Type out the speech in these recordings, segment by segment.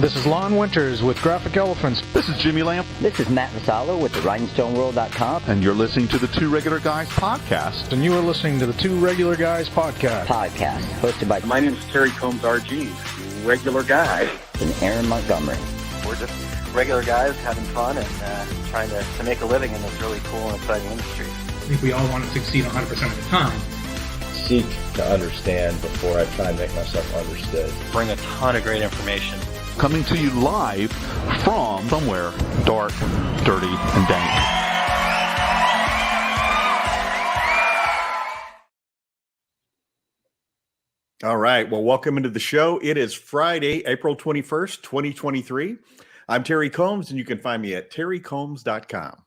This is Lon Winters with Graphic Elephants. This is Jimmy Lamp. This is Matt Vassallo with the RhinstoneWorld.com. And you're listening to the Two Regular Guys podcast. And you are listening to the Two Regular Guys podcast. Hosted by... My name is Terry Combs, RG, regular guy. And Aaron Montgomery. We're just regular guys having fun and trying to make a living in this really cool and exciting industry. I think we all want to succeed 100% of the time. Seek to understand before I try and make myself understood. Bring a ton of great information. Coming to you live from somewhere dark, dirty, and dank. All right. Well, welcome into the show. It is Friday, April 21st, 2023. I'm Terry Combs, and you can find me at terrycombs.com.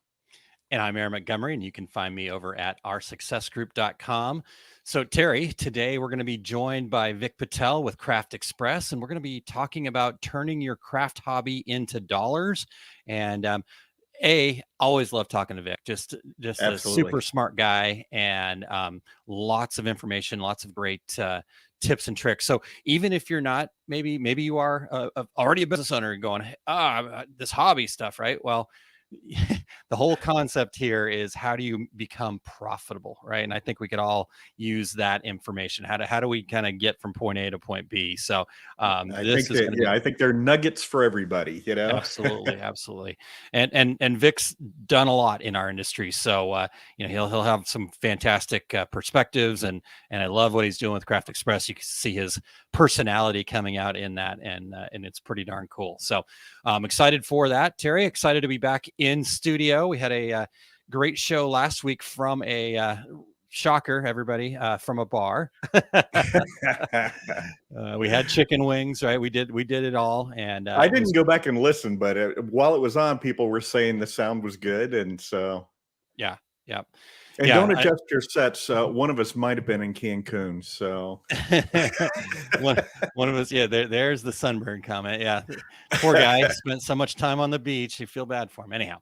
And I'm Aaron Montgomery, and you can find me over at oursuccessgroup.com. So, Terry, today we're going to be joined by Vik Patel with Craft Express, and we're going to be talking about turning your craft hobby into dollars. And always love talking to Vik. Just a super smart guy, and lots of information, lots of great tips and tricks. So even if you're not, maybe you are already a business owner going, this hobby stuff, right? Well, the whole concept here is how do you become profitable, right? And I think we could all use that information. How do we kind of get from point A to point B? So I think they're nuggets for everybody, you know. Absolutely. And Vik's done a lot in our industry, so he'll have some fantastic perspectives, and I love what he's doing with Craft Express. You can see his personality coming out in that, and it's pretty darn cool. So I'm excited for that, Terry. Excited to be back in studio. We had a great show last week from a shocker, everybody, from a bar. We had chicken wings, right? We did it all, and I didn't go back and listen, but while it was on, people were saying the sound was good, and so yeah. And don't adjust your sets. One of us might have been in Cancun, so one of us. Yeah, there's the sunburn comment. Yeah, poor guy spent so much time on the beach. You feel bad for him, anyhow.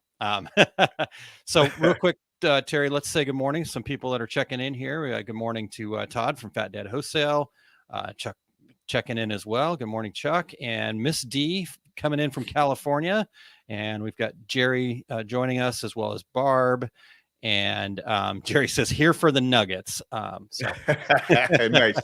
So real quick, Terry, let's say good morning. Some people that are checking in here. Good morning to Todd from Fat Dad Wholesale. Chuck checking in as well. Good morning, Chuck, and Miss D coming in from California, and we've got Jerry joining us as well as Barb. And Jerry says, here for the nuggets. So nice.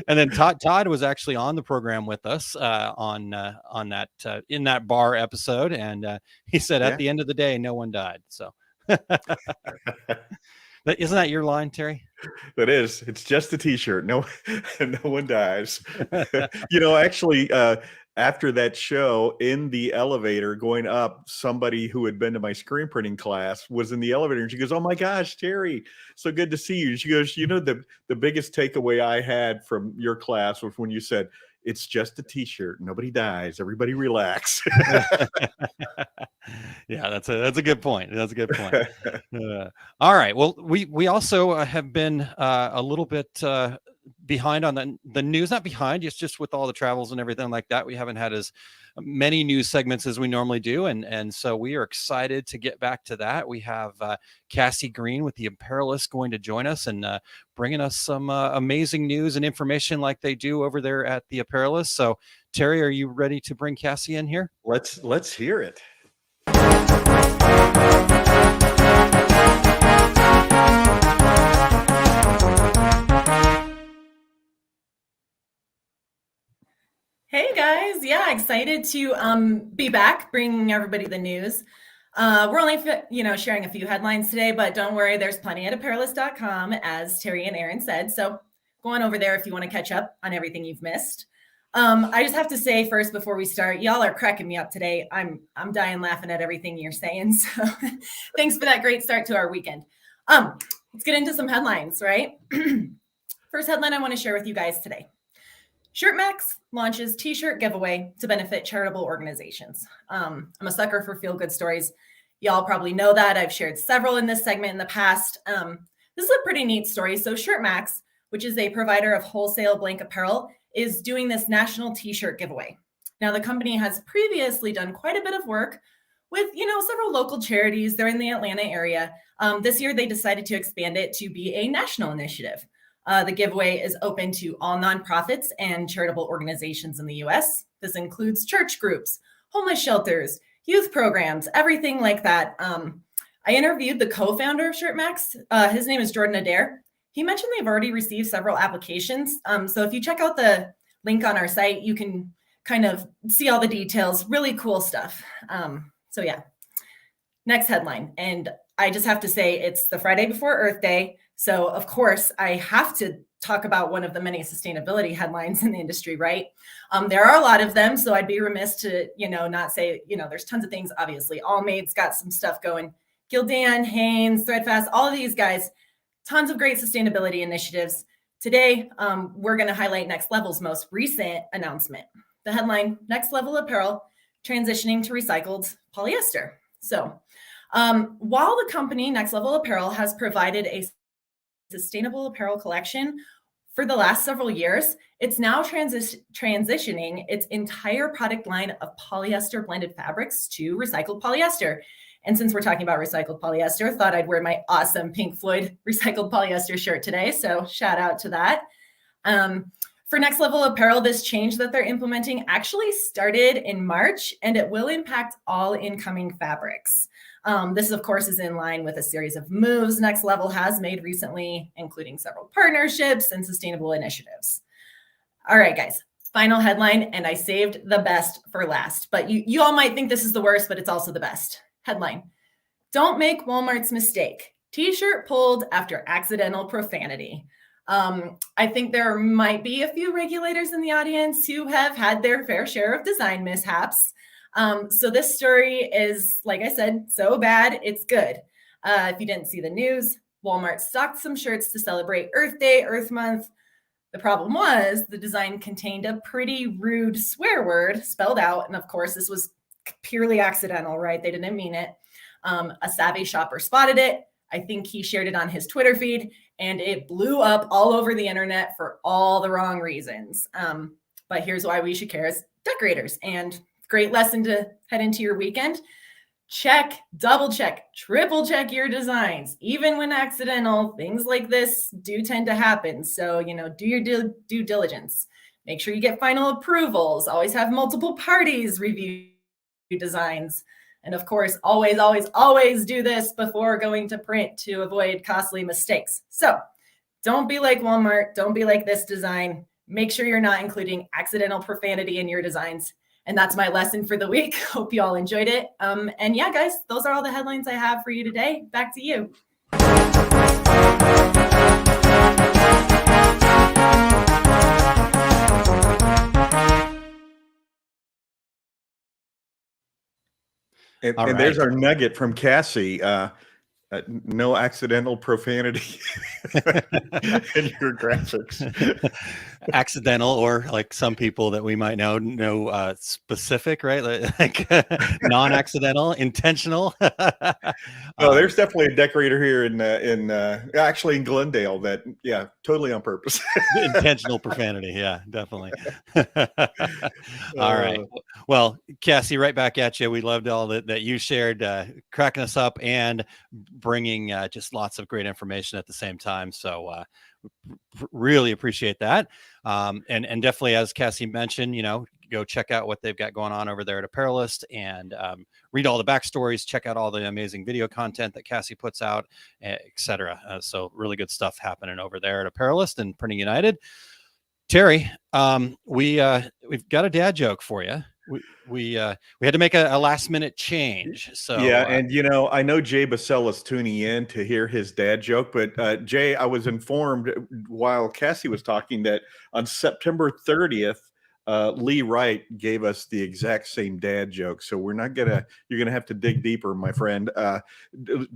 And then Todd was actually on the program with us on that in that bar episode, and he said at the end of the day, no one died. So isn't that your line, Terry? That is. It's just a T-shirt. No one dies. Actually. After that show, in the elevator going up, somebody who had been to my screen printing class was in the elevator, and she goes, "Oh my gosh, Terry, so good to see you." She goes, the biggest takeaway I had from your class was when you said, "It's just a T-shirt. Nobody dies. Everybody relax." Yeah, that's a good point. That's a good point. All right. Well, we also have been a little bit behind on the news. Not behind, it's just with all the travels and everything like that. We haven't had as many news segments as we normally do, and so we are excited to get back to that. We have Cassie Green with the Apparelist going to join us and bringing us some amazing news and information like they do over there at the Apparelist. So, Terry, are you ready to bring Cassie in here? Let's hear it. Hey guys, excited to be back, bringing everybody the news. We're only sharing a few headlines today, but don't worry, there's plenty at apparelist.com, as Terry and Aaron said. So go on over there if you want to catch up on everything you've missed. I just have to say first before we start, y'all are cracking me up today. I'm dying laughing at everything you're saying. So thanks for that great start to our weekend. Let's get into some headlines, right? First headline I want to share with you guys today. ShirtMax launches t-shirt giveaway to benefit charitable organizations. I'm a sucker for feel-good stories. Y'all probably know that. I've shared several in this segment in the past. This is a pretty neat story. So ShirtMax, which is a provider of wholesale blank apparel, is doing this national t-shirt giveaway. Now, the company has previously done quite a bit of work with, several local charities. They're in the Atlanta area. This year, they decided to expand it to be a national initiative. The giveaway is open to all nonprofits and charitable organizations in the U.S. This includes church groups, homeless shelters, youth programs, everything like that. I interviewed the co-founder of ShirtMax. His name is Jordan Adair. He mentioned they've already received several applications. So if you check out the link on our site, you can kind of see all the details. Really cool stuff. So yeah, next headline. And I just have to say it's the Friday before Earth Day. So of course I have to talk about one of the many sustainability headlines in the industry, right? There are a lot of them. So I'd be remiss to, not say, there's tons of things, obviously. Allmade's got some stuff going. Gildan, Hanes, Threadfast, all of these guys, tons of great sustainability initiatives. Today, we're going to highlight Next Level's most recent announcement. The headline, Next Level Apparel, transitioning to recycled polyester. So while the company Next Level Apparel has provided a sustainable apparel collection for the last several years, it's now transitioning its entire product line of polyester blended fabrics to recycled polyester. And since we're talking about recycled polyester, thought I'd wear my awesome Pink Floyd recycled polyester shirt today. So shout out to that. For Next Level Apparel, this change that they're implementing actually started in March, and it will impact all incoming fabrics. This, of course, is in line with a series of moves Next Level has made recently, including several partnerships and sustainable initiatives. All right, guys, final headline, and I saved the best for last, but you all might think this is the worst, but it's also the best. Headline, don't make Walmart's mistake. T-shirt pulled after accidental profanity. I think there might be a few regulators in the audience who have had their fair share of design mishaps. So this story is, like I said, so bad, it's good. If you didn't see the news, Walmart stocked some shirts to celebrate Earth Day, Earth Month. The problem was the design contained a pretty rude swear word spelled out. And of course, this was purely accidental, right? They didn't mean it. A savvy shopper spotted it. I think he shared it on his Twitter feed, and it blew up all over the internet for all the wrong reasons. But here's why we should care as decorators. And great lesson to head into your weekend. Check, double check, triple check your designs. Even when accidental, things like this do tend to happen. So, do your due diligence. Make sure you get final approvals. Always have multiple parties review designs. And of course, always, always, always do this before going to print to avoid costly mistakes. So don't be like Walmart. Don't be like this design. Make sure you're not including accidental profanity in your designs. And that's my lesson for the week. Hope you all enjoyed it. And yeah, guys, those are all the headlines I have for you today. Back to you. And there's our nugget from Cassie. No accidental profanity in your graphics. Accidental, or like some people that we might know specific, right? Like non-accidental, intentional. There's definitely a decorator here in actually in Glendale that, yeah, totally on purpose. Intentional profanity. Yeah, definitely. All right. Well, Cassie, right back at you. We loved all that you shared, cracking us up and bringing just lots of great information at the same time. So really appreciate that. And definitely, as Cassie mentioned, go check out what they've got going on over there at Apparelist and read all the backstories, check out all the amazing video content that Cassie puts out, etc. So really good stuff happening over there at Apparelist and Printing United. Terry, we've got a dad joke for you. We had to make a last minute change. So yeah, and I know Jay Bassell is tuning in to hear his dad joke, but Jay, I was informed while Cassie was talking that on September 30th, Lee Wright gave us the exact same dad joke. So you're gonna have to dig deeper, my friend.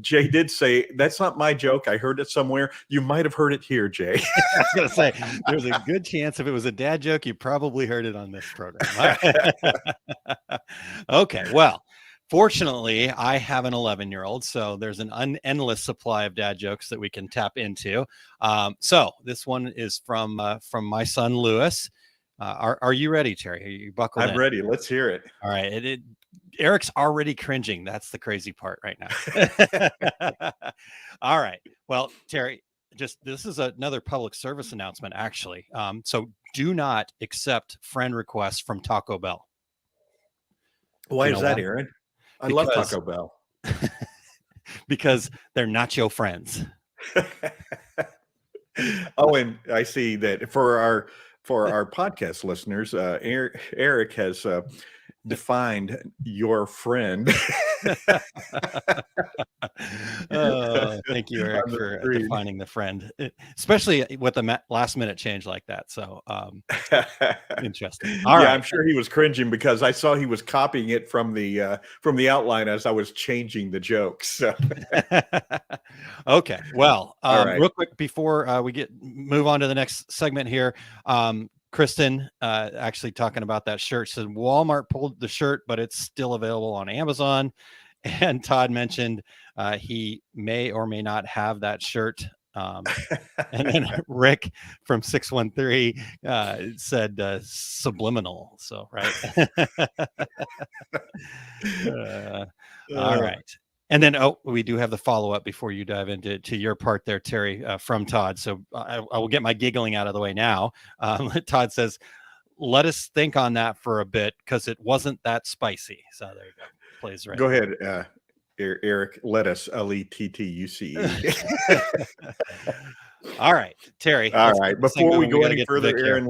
Jay did say, that's not my joke. I heard it somewhere. You might have heard it here, Jay. I was gonna say, there's a good chance if it was a dad joke, you probably heard it on this program. Okay, well, fortunately, I have an 11-year-old, so there's an endless supply of dad jokes that we can tap into. So this one is from my son, Lewis. Are you ready, Terry? Are you buckled in? I'm ready. Let's hear it. All right. Eric's already cringing. That's the crazy part right now. All right. Well, Terry, this is another public service announcement, actually. So do not accept friend requests from Taco Bell. Why You is know that, why? Aaron? I love Because Taco Bell. because they're not your friends. Oh, and I see that for our podcast listeners, Eric has defined your friend. Thank you, Eric, On the for screen. defining the friend, especially with a last minute change like that. So interesting. All Yeah, right. I'm sure he was cringing because I saw he was copying it from the outline as I was changing the jokes. So. Okay. Well, All right. real quick before we move on to the next segment here, Kristen actually talking about that shirt said Walmart pulled the shirt, but it's still available on Amazon. And Todd mentioned he may or may not have that shirt. And then Rick from 613 said subliminal. So, right. All right. And then, we do have the follow-up before you dive into your part there, Terry, from Todd. So I will get my giggling out of the way now. Todd says, let us think on that for a bit because it wasn't that spicy. So there you go. Plays right. Go ahead, Eric. Lettuce, Lettuce. All right, Terry. All right. Before we go any further, Aaron,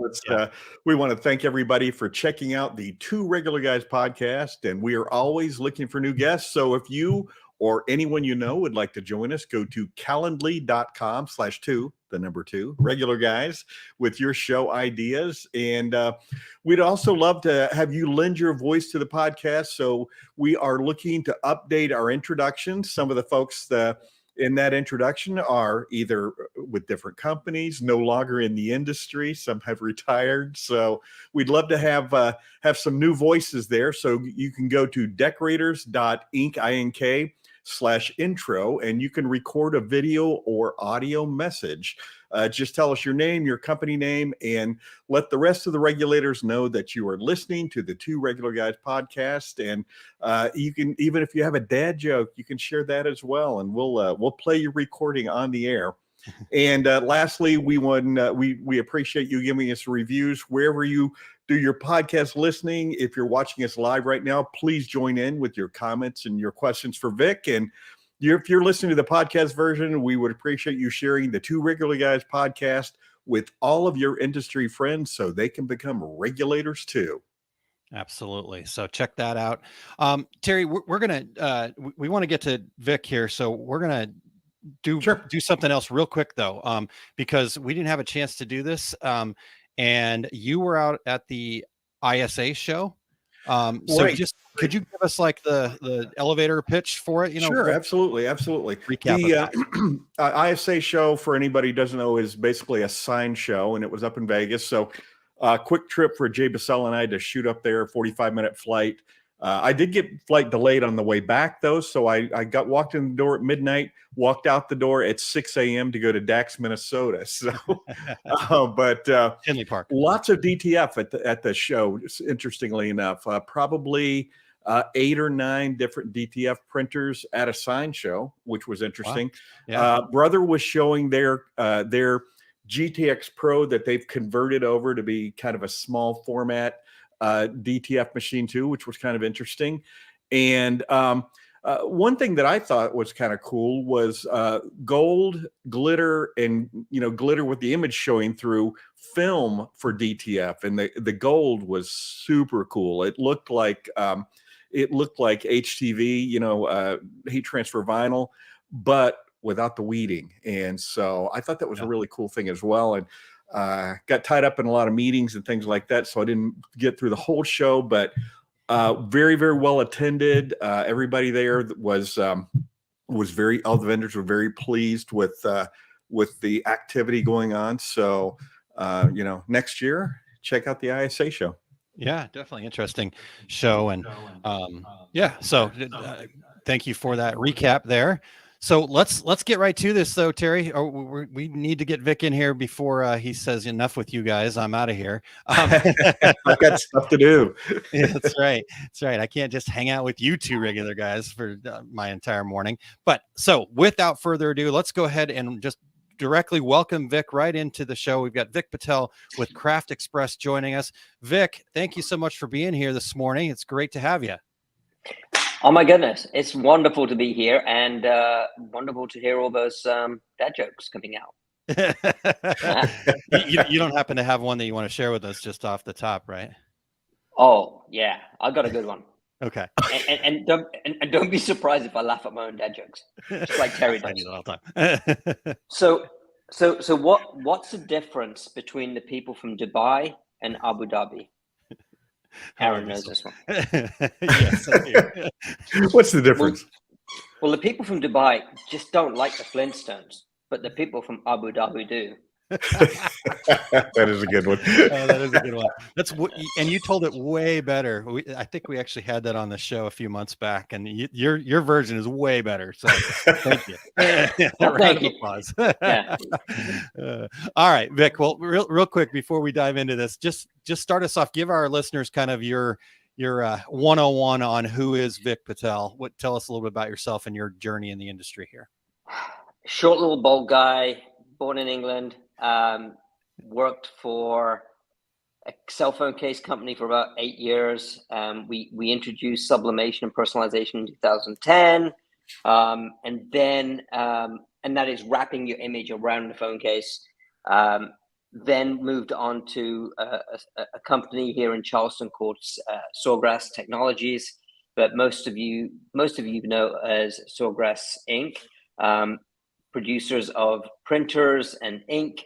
we want to thank everybody for checking out the Two Regular Guys podcast, and we are always looking for new guests. So if you or anyone you know would like to join us, go to calendly.com/2, the number 2, regular guys, with your show ideas. And we'd also love to have you lend your voice to the podcast. So we are looking to update our introductions. Some of the folks in that introduction are either with different companies, no longer in the industry. Some have retired. So we'd love to have some new voices there. So you can go to decorators.ink/intro, and you can record a video or audio message. Just tell us your name, your company name, and let the rest of the regulators know that you are listening to the Two Regular Guys podcast. And you can, even if you have a dad joke, you can share that as well, and we'll play your recording on the air. And lastly, we appreciate you giving us reviews wherever you do your podcast listening. If you're watching us live right now, please join in with your comments and your questions for Vic. And if you're listening to the podcast version, we would appreciate you sharing the Two Regular Guys podcast with all of your industry friends so they can become regulators too. Absolutely. So check that out. Terry, we're going to, we want to get to Vic here. So we're going to do something else real quick though, because we didn't have a chance to do this. And you were out at the ISA show. So right. Could you give us like the elevator pitch for it? Sure, absolutely. Recap the ISA show, for anybody who doesn't know, is basically a sign show, and it was up in Vegas. So quick trip for Jay Bassell and I to shoot up there, 45-minute flight. I did get flight delayed on the way back, though, so I walked in the door at midnight, walked out the door at 6 a.m. to go to Dax, Minnesota. So, but Tinley Park. Lots of DTF at the show, interestingly enough. Probably 8 or 9 different DTF printers at a sign show, which was interesting. Wow. Yeah. Brother was showing their GTX Pro that they've converted over to be kind of a small format DTF machine too, which was kind of interesting. And one thing that I thought was kind of cool was gold glitter, and glitter with the image showing through film for DTF, and the gold was super cool. It looked like HTV, heat transfer vinyl, but without the weeding. And so I thought that was a really cool thing as well. And got tied up in a lot of meetings and things like that, so I didn't get through the whole show, but very, very well attended. Everybody there was all the vendors were very pleased with the activity going on. So next year, check out the ISA show. Yeah, definitely interesting show. And so thank you for that recap there. So let's get right to this though, Terry. We need to get Vic in here before he says enough with you guys. I'm out of here. I've got stuff to do. Yeah, that's right. That's right. I can't just hang out with you two regular guys for my entire morning. But so without further ado, let's go ahead and just directly welcome Vic right into the show. We've got Vik Patel with Craft Express joining us. Vic, thank you so much for being here this morning. It's great to have you. Oh my goodness, it's wonderful to be here and wonderful to hear all those dad jokes coming out. You don't happen to have one that you want to share with us just off the top, right? Oh yeah, I got a good one. Okay. And don't be surprised if I laugh at my own dad jokes, just like Terry does. I do that all the time. So what's the difference between the people from Dubai and Abu Dhabi? Aaron knows this one. Yes, I do. What's the difference? Well, the people from Dubai just don't like the Flintstones, but the people from Abu Dhabi do. That is a good one. That is a good one. And you told it way better. I think we actually had that on the show a few months back, and your version is way better. So thank you. Thank you. Applause. Yeah. All right, Vic. Well, real quick before we dive into this, just start us off. Give our listeners kind of your 101 on who is Vik Patel. Tell us a little bit about yourself and your journey in the industry here. Short little bald guy, born in England. Worked for a cell phone case company for about 8 years. We introduced sublimation and personalization in 2010, and that is wrapping your image around the phone case. Then moved on to a company here in Charleston called Sawgrass Technologies, that most of you know as Sawgrass Inc. Producers of printers and ink,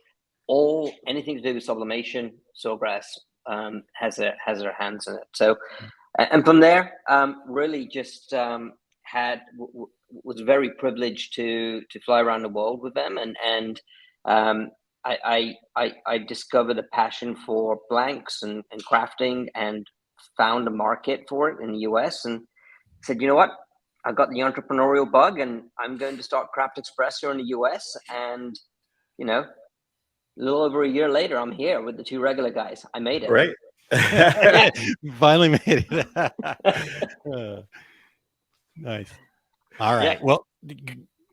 anything to do with sublimation. Sawgrass has their hands in it. So, and from there, really just was very privileged to fly around the world with them, and I discovered a passion for blanks and crafting, and found a market for it in the US, and said, you know what? I got the entrepreneurial bug, and I'm going to start Craft Express here in the US. And, a little over a year later, I'm here with the two regular guys. I made it. Right. Finally made it. Nice. All right. Yeah. Well,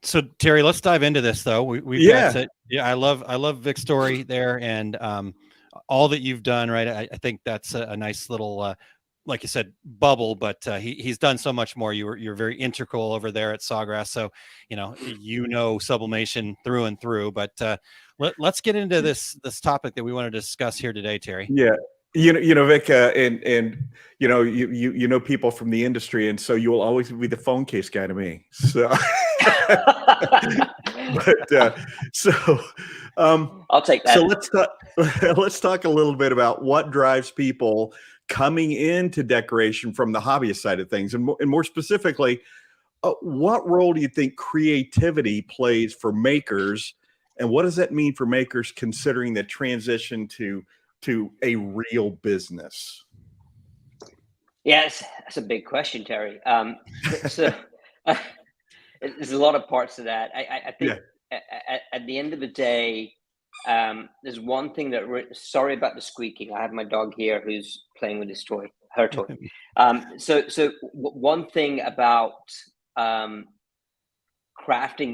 so Terry, let's dive into this though. I love Vic's story there, and all that you've done. Right. I think that's a nice little, like you said, bubble, but he's done so much more. You're very integral over there at Sawgrass, so sublimation through and through. But let's get into this topic that we want to discuss here today, Terry. Yeah, Vic, and you know people from the industry, and so you will always be the phone case guy to me. So, I'll take that. So let's talk a little bit about what drives people coming into decoration from the hobbyist side of things, and more specifically, what role do you think creativity plays for makers, and what does that mean for makers considering the transition to a real business? Yes, that's a big question, Terry. There's a lot of parts to that. I think at the end of the day, there's one thing that sorry about the squeaking. I have my dog here who's playing with her toy. So one thing about crafting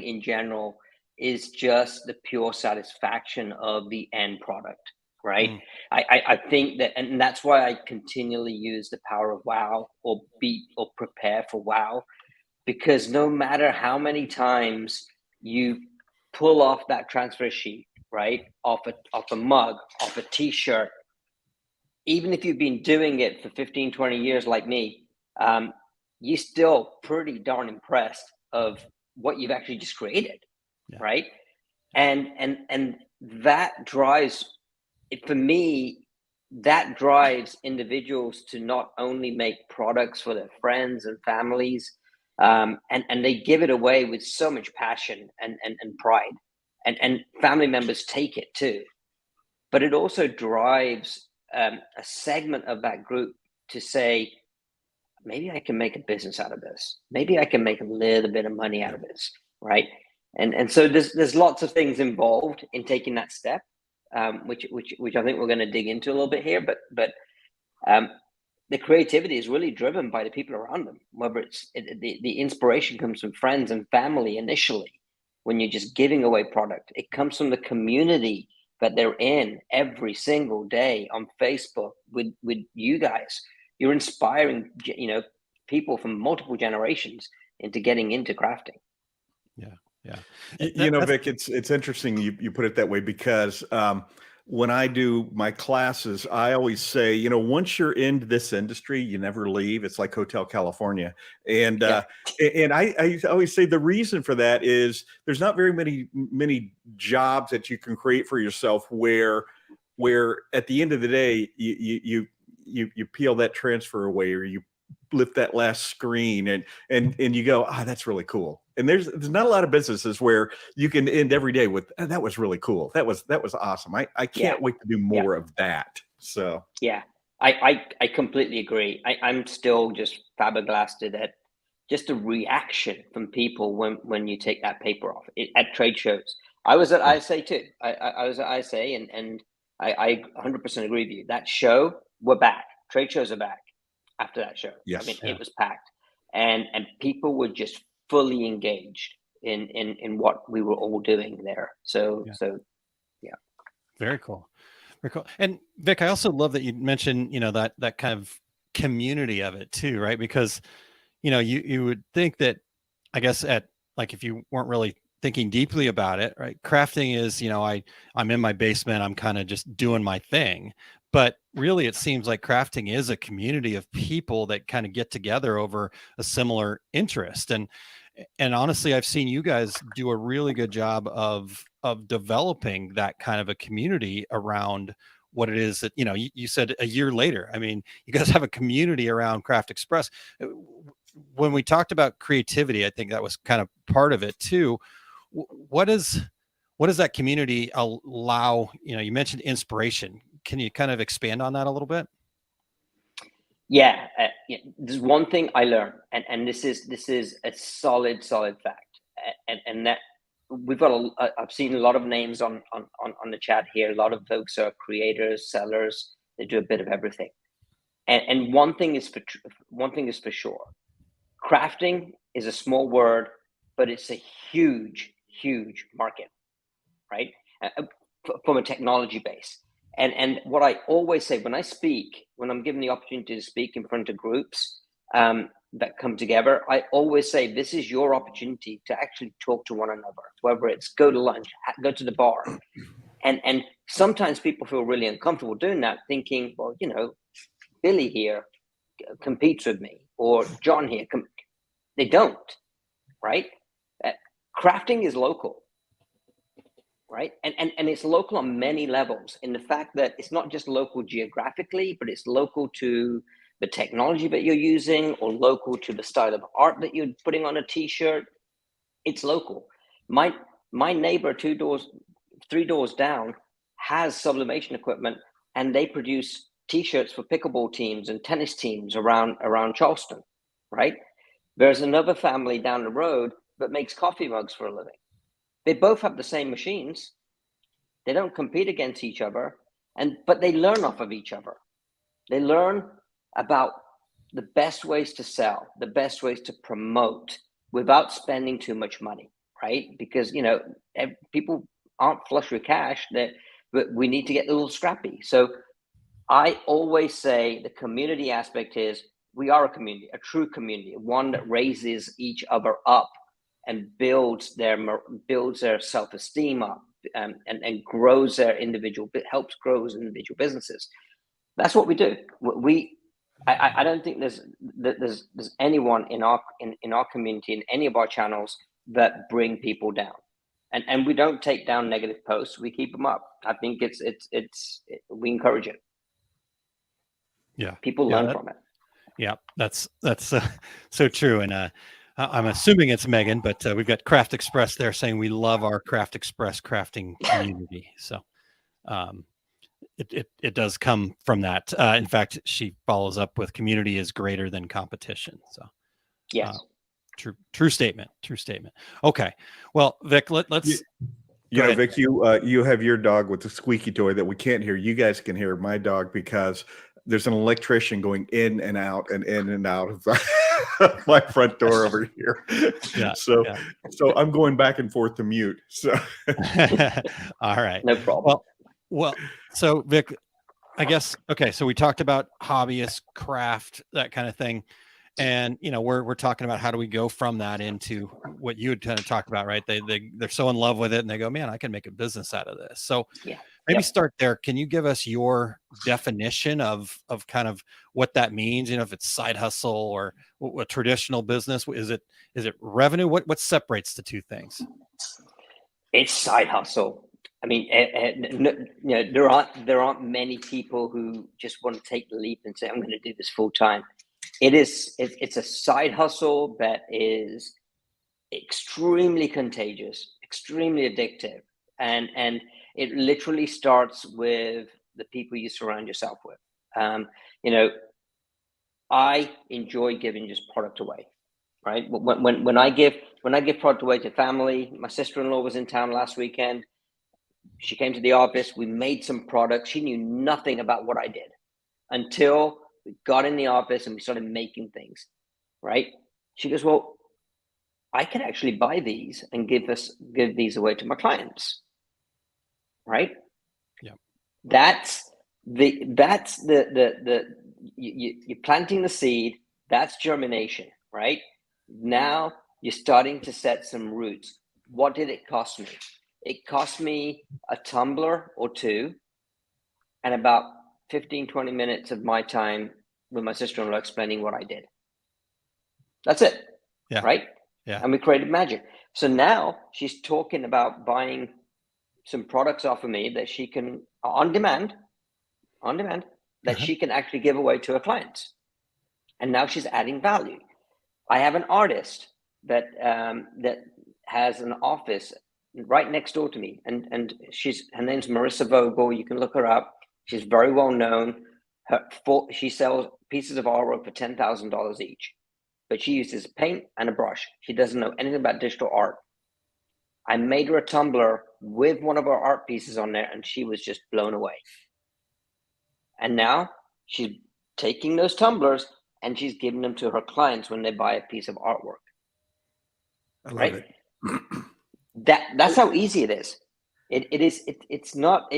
in general is just the pure satisfaction of the end product, right? I think that, and that's why I continually use the power of wow, or prepare for wow, because no matter how many times you pull off that transfer sheet, right, off a mug, off a t-shirt, even if you've been doing it for 15, 20 years like me, you're still pretty darn impressed of what you've actually just created, right? And that drives it, for me, that drives individuals to not only make products for their friends and families, and they give it away with so much passion and pride, and family members take it too. But it also drives a segment of that group to say, maybe I can make a business out of this. Maybe I can make a little bit of money out of this, right? And so there's lots of things involved in taking that step, which I think we're going to dig into a little bit here. But the creativity is really driven by the people around them. Whether the inspiration comes from friends and family initially, when you're just giving away product, it comes from the community that they're in every single day on Facebook with you guys. You're inspiring, people from multiple generations into getting into crafting. Yeah. Vic, it's interesting you put it that way, because when I do my classes, I always say, once you're in this industry, you never leave. It's like Hotel California. And and I always say the reason for that is there's not very many jobs that you can create for yourself where at the end of the day, you peel that transfer away, or you lift that last screen and you go, that's really cool. And there's not a lot of businesses where you can end every day with, that was really cool. That was awesome. I can't wait to do more of that. So I completely agree. I'm still just flabbergasted at just the reaction from people when you take that paper off at trade shows. I was at ISA too. I was at ISA and I 100% agree with you. That show, we're back. Trade shows are back after that show. Yes. I mean, it was packed, and people were just fully engaged in what we were all doing there. So Very cool. Very cool. And Vic, I also love that you mentioned, that kind of community of it too, right? Because, you would think that, I guess, if you weren't really thinking deeply about it, right? Crafting is, I'm in my basement, I'm kind of just doing my thing. But really, it seems like crafting is a community of people that kind of get together over a similar interest. And honestly, I've seen you guys do a really good job of developing that kind of a community around what it is that, you said a year later. I mean, you guys have a community around Craft Express. When we talked about creativity, I think that was kind of part of it too. What does that community allow? You mentioned inspiration. Can you kind of expand on that a little bit? Yeah, there's one thing I learned, and this is a solid fact, and that we've got I've seen a lot of names on the chat here. A lot of folks are creators, sellers. They do a bit of everything, and one thing is for sure, crafting is a small word, but it's a huge market, right? From a technology base. And what I always say when I'm given the opportunity to speak in front of groups that come together, I always say, this is your opportunity to actually talk to one another, whether it's go to lunch, go to the bar. And sometimes people feel really uncomfortable doing that, thinking, well, Billy here competes with me, or John here. They don't, right? Crafting is local. Right. And it's local on many levels, in the fact that it's not just local geographically, but it's local to the technology that you're using, or local to the style of art that you're putting on a t-shirt. It's local. My neighbor 3 doors down has sublimation equipment, and they produce t-shirts for pickleball teams and tennis teams around Charleston. Right. There's another family down the road that makes coffee mugs for a living. They both have the same machines. They don't compete against each other, but they learn off of each other. They learn about the best ways to sell, the best ways to promote without spending too much money, right? Because, people aren't flush with cash, but we need to get a little scrappy. So I always say the community aspect is, we are a community, a true community, one that raises each other up and builds their self-esteem up, and grows helps grow individual businesses. That's what we do. I don't think there's anyone in our community, in any of our channels, that bring people down, and we don't take down negative posts. We keep them up. I think we encourage it. Yeah, people learn from it. Yeah, that's so true. And I'm assuming it's Megan, but we've got Craft Express there saying we love our Craft Express crafting community. So it does come from that. In fact, she follows up with, community is greater than competition. So yes, true statement. Okay, well, Vic, let's. Vic, you have your dog with the squeaky toy that we can't hear. You guys can hear my dog, because there's an electrician going in and out of my front door over here. So I'm going back and forth to mute. So all right, no problem. Well, so Vic, I guess, okay, so we talked about hobbyist, craft, that kind of thing. And we're talking about how do we go from that into what you had kind of talked about, right? They're so in love with it and they go, man, I can make a business out of this. So maybe start there. Can you give us your definition of kind of what that means? If it's side hustle or a traditional business, is it revenue? What separates the two things? It's side hustle. I mean, there aren't many people who just want to take the leap and say, I'm going to do this full time. It's a side hustle that is extremely contagious, extremely addictive, and it literally starts with the people you surround yourself with. I enjoy giving just product away, right? When I give product away to family, my sister-in-law was in town last weekend. She came to the office. We made some products. She knew nothing about what I did until we got in the office and we started making things, right? She goes, well, I can actually buy these and give these away to my clients, right? Yeah. That's you're planting the seed. That's germination, right? Now you're starting to set some roots. What did it cost me? It cost me a tumbler or two and about 15, 20 minutes of my time with my sister-in-law explaining what I did. That's it. Yeah. Right? Yeah. And we created magic. So now she's talking about buying some products off of me that she can, on demand, that she can actually give away to her clients. And now she's adding value. I have an artist that has an office right next door to me, and her name's Marissa Vogel. You can look her up. She's very well known. She sells pieces of artwork for $10,000 each, but she uses paint and a brush. She doesn't know anything about digital art. I made her a tumbler with one of our art pieces on there, and she was just blown away. And now she's taking those tumblers and she's giving them to her clients when they buy a piece of artwork. I love right? it. That's how easy it is. It's not.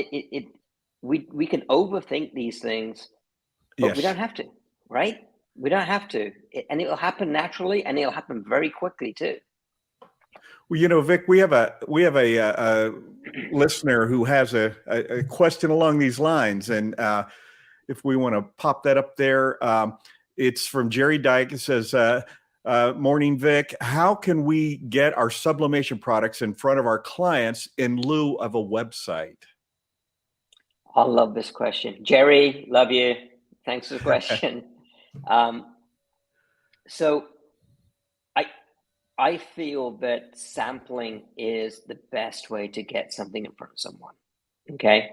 We can overthink these things, but we don't have to, right? We don't have to, and it will happen naturally, and it'll happen very quickly too. Well, Vic, we have a listener who has a question along these lines, and if we want to pop that up there, it's from Jerry Dyke. It says, "Morning, Vic. How can we get our sublimation products in front of our clients in lieu of a website?" I love this question, Jerry. Love you. Thanks for the question. So I feel that sampling is the best way to get something in front of someone. Okay.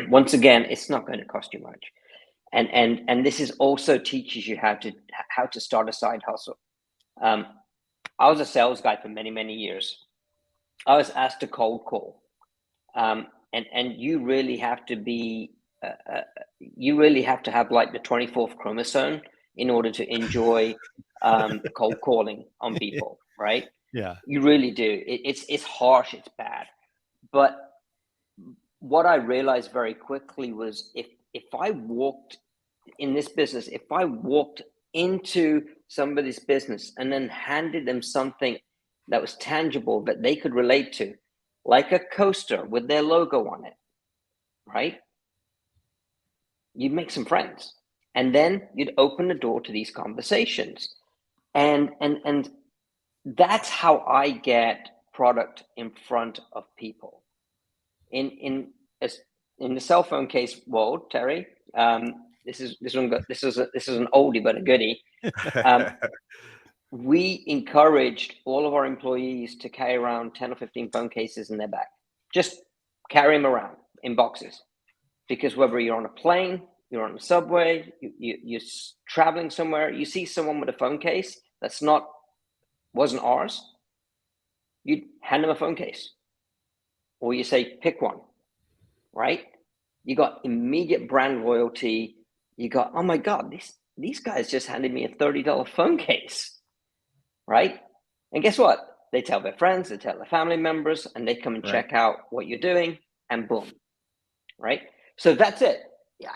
Once again, it's not going to cost you much. And this is also teaches you how to start a side hustle. I was a sales guy for many, many years. I was asked to cold call. And you really have to be, you really have to have like the 24th chromosome in order to enjoy cold calling on people, right? Yeah. You really do. It's harsh, it's bad. But what I realized very quickly was if I walked in this business, if I walked into somebody's business and then handed them something that was tangible that they could relate to, like a coaster with their logo on it, right? You'd make some friends, and then you'd open the door to these conversations, and that's how I get product in front of people. In the cell phone case world, Terry, this is an oldie but a goodie. We encouraged all of our employees to carry around 10 or 15 phone cases in their bag. Just carry them around in boxes, because whether you're on a plane, you're on the subway, you're traveling somewhere, you see someone with a phone case that's wasn't ours, you'd hand them a phone case, or you say, pick one, right? You got immediate brand loyalty. You got, oh my God, these guys just handed me a $30 phone case, right? And guess what? They tell their friends, they tell their family members, and they come and check out what you're doing, and boom, right? So that's it.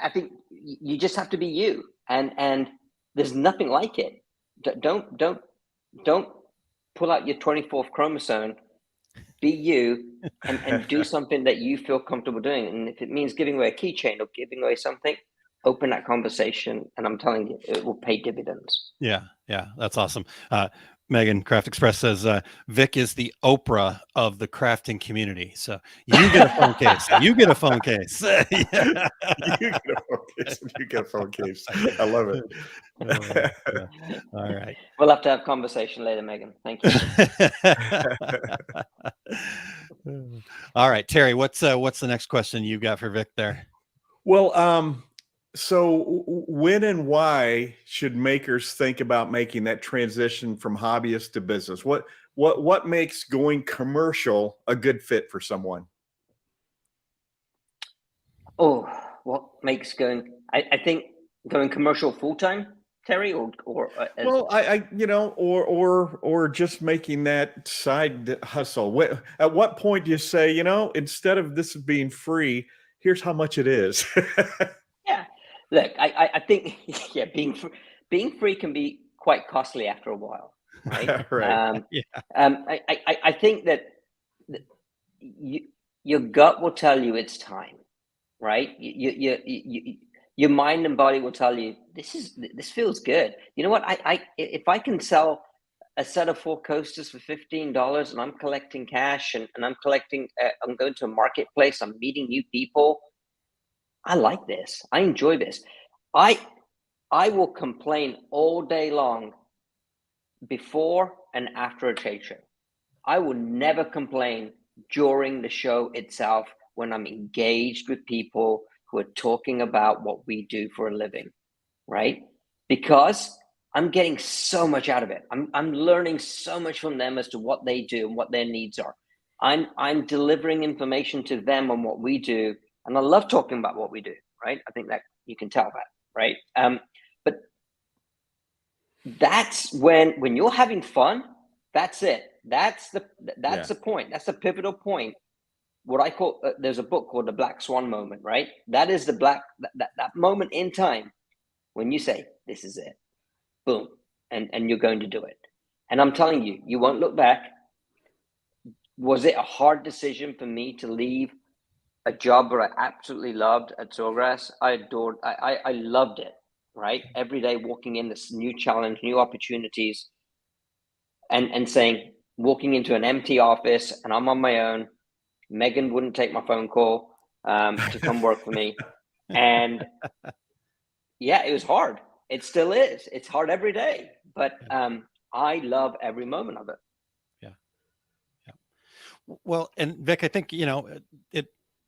I think you just have to be you, and there's nothing like it. don't pull out your 24th chromosome. Be you and do something that you feel comfortable doing. And if it means giving away a keychain or giving away something, open that conversation. And I'm telling you, it will pay dividends. Yeah. That's awesome. Megan, Craft Express says, Vic is the Oprah of the crafting community. So you get a phone case. You get a phone case. You get a phone case. You get a phone case. I love it. Yeah. All right. We'll have to have conversation later, Megan. Thank you. All right, Terry, what's the next question you got for Vic there? Well, so when and why should makers think about making that transition from hobbyist to business? What makes going commercial a good fit for someone? Oh, what makes I think going commercial full time, Terry, or well, or just making that side hustle. At what point do you say, instead of this being free, here's how much it is? Yeah, look, I think being free can be quite costly after a while, right? Right. I think that your gut will tell you it's time, right? Your mind and body will tell you this feels good. You know what? If I can sell a set of 4 coasters for $15 and I'm collecting cash and I'm going to a marketplace, I'm meeting new people. I like this. I enjoy this. I will complain all day long before and after a trade show. I will never complain during the show itself when I'm engaged with people who are talking about what we do for a living, right? Because I'm getting so much out of it. I'm learning so much from them as to what they do and what their needs are. I'm delivering information to them on what we do. And I love talking about what we do, right? I think that you can tell that, right? But that's when you're having fun, that's it. That's the point. That's the pivotal point. What I call, there's a book called The Black Swan Moment, right? That is that moment in time when you say, this is it, boom, and you're going to do it. And I'm telling you, you won't look back. Was it a hard decision for me to leave a job that I absolutely loved at Sawgrass? I loved it, right? Every day walking in this new challenge, new opportunities, and walking into an empty office and I'm on my own. Megan wouldn't take my phone call to come work for me. And yeah, it was hard. It still is. It's hard every day, but I love every moment of it. Yeah. Well, and Vic, I think,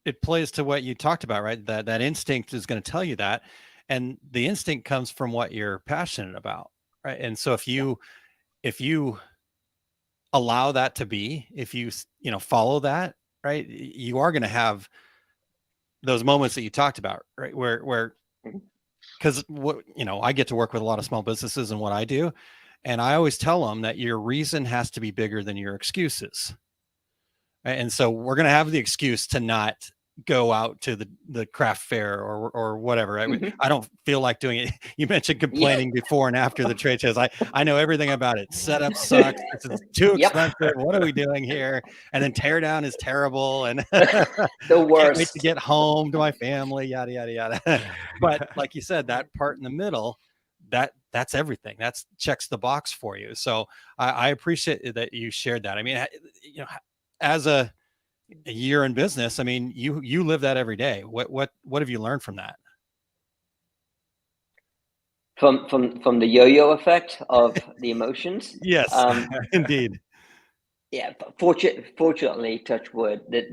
it plays to what you talked about, right? That instinct is going to tell you that. And the instinct comes from what you're passionate about, right? And so if you allow that to be, if you follow that, right, you are going to have those moments that you talked about, right? Where, because I get to work with a lot of small businesses and what I do. And I always tell them that your reason has to be bigger than your excuses. Right? And so we're going to have the excuse to not go out to the craft fair or whatever. Right? Mm-hmm. I don't feel like doing it. You mentioned complaining before and after the trade shows. I know everything about it. Setup sucks. It's too expensive. What are we doing here? And then tear down is terrible. And the worst. I can't wait to get home to my family, yada, yada, yada. But like you said, that part in the middle, that's everything. That's checks the box for you. So I appreciate that you shared that. I mean, as a year in business, I mean, you live that every day. What have you learned from that? From the yo-yo effect of the emotions? Yes, indeed. Yeah, fortunately, touch wood, that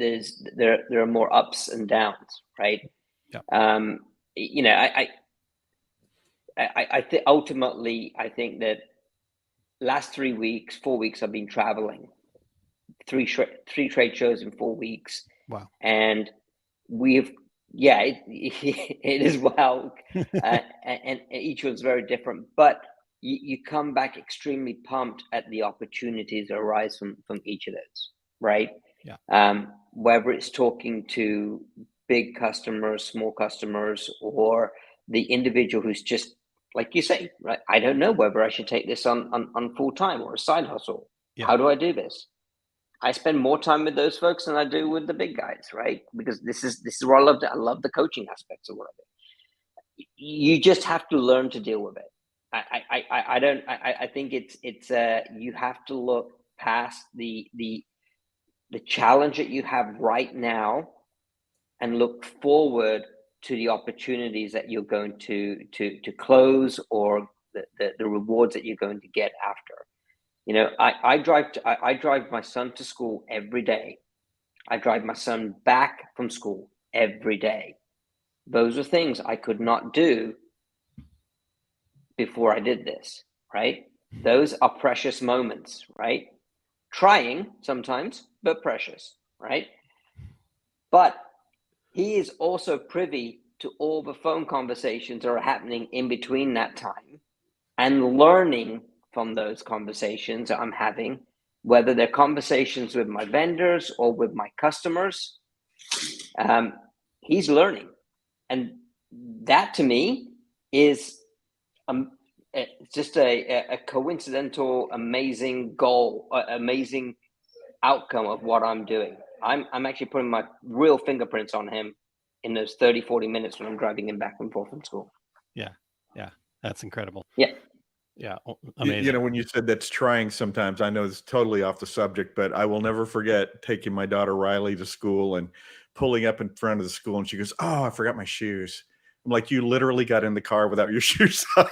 there are more ups and downs, right? Yeah. I think ultimately, I think that last 4 weeks, I've been traveling. Three trade shows in 4 weeks. Wow. And it is wild. and each one's very different, but you come back extremely pumped at the opportunities that arise from each of those, right? Yeah. Whether it's talking to big customers, small customers, or the individual who's just like you say, right? I don't know whether I should take this on full time or a side hustle. Yeah. How do I do this? I spend more time with those folks than I do with the big guys, right? Because this is what I love. I love the coaching aspects of what I do. You just have to learn to deal with it. I think it's you have to look past the challenge that you have right now and look forward to the opportunities that you're going to close, or the rewards that you're going to get after. You know, I drive my son to school every day. I drive my son back from school every day. Those are things I could not do before I did this, right? Those are precious moments, right? Trying sometimes, but precious, right? But he is also privy to all the phone conversations that are happening in between that time, and learning from those conversations that I'm having, whether they're conversations with my vendors or with my customers. He's learning. And that to me is just a coincidental, amazing goal, amazing outcome of what I'm doing. I'm actually putting my real fingerprints on him in those 30, 40 minutes when I'm driving him back and forth from school. Yeah. Yeah. That's incredible. Yeah. Yeah. Amazing. You know, when you said that's trying sometimes, I know it's totally off the subject, but I will never forget taking my daughter Riley to school and pulling up in front of the school, and she goes, "Oh, I forgot my shoes." I'm like, "You literally got in the car without your shoes on."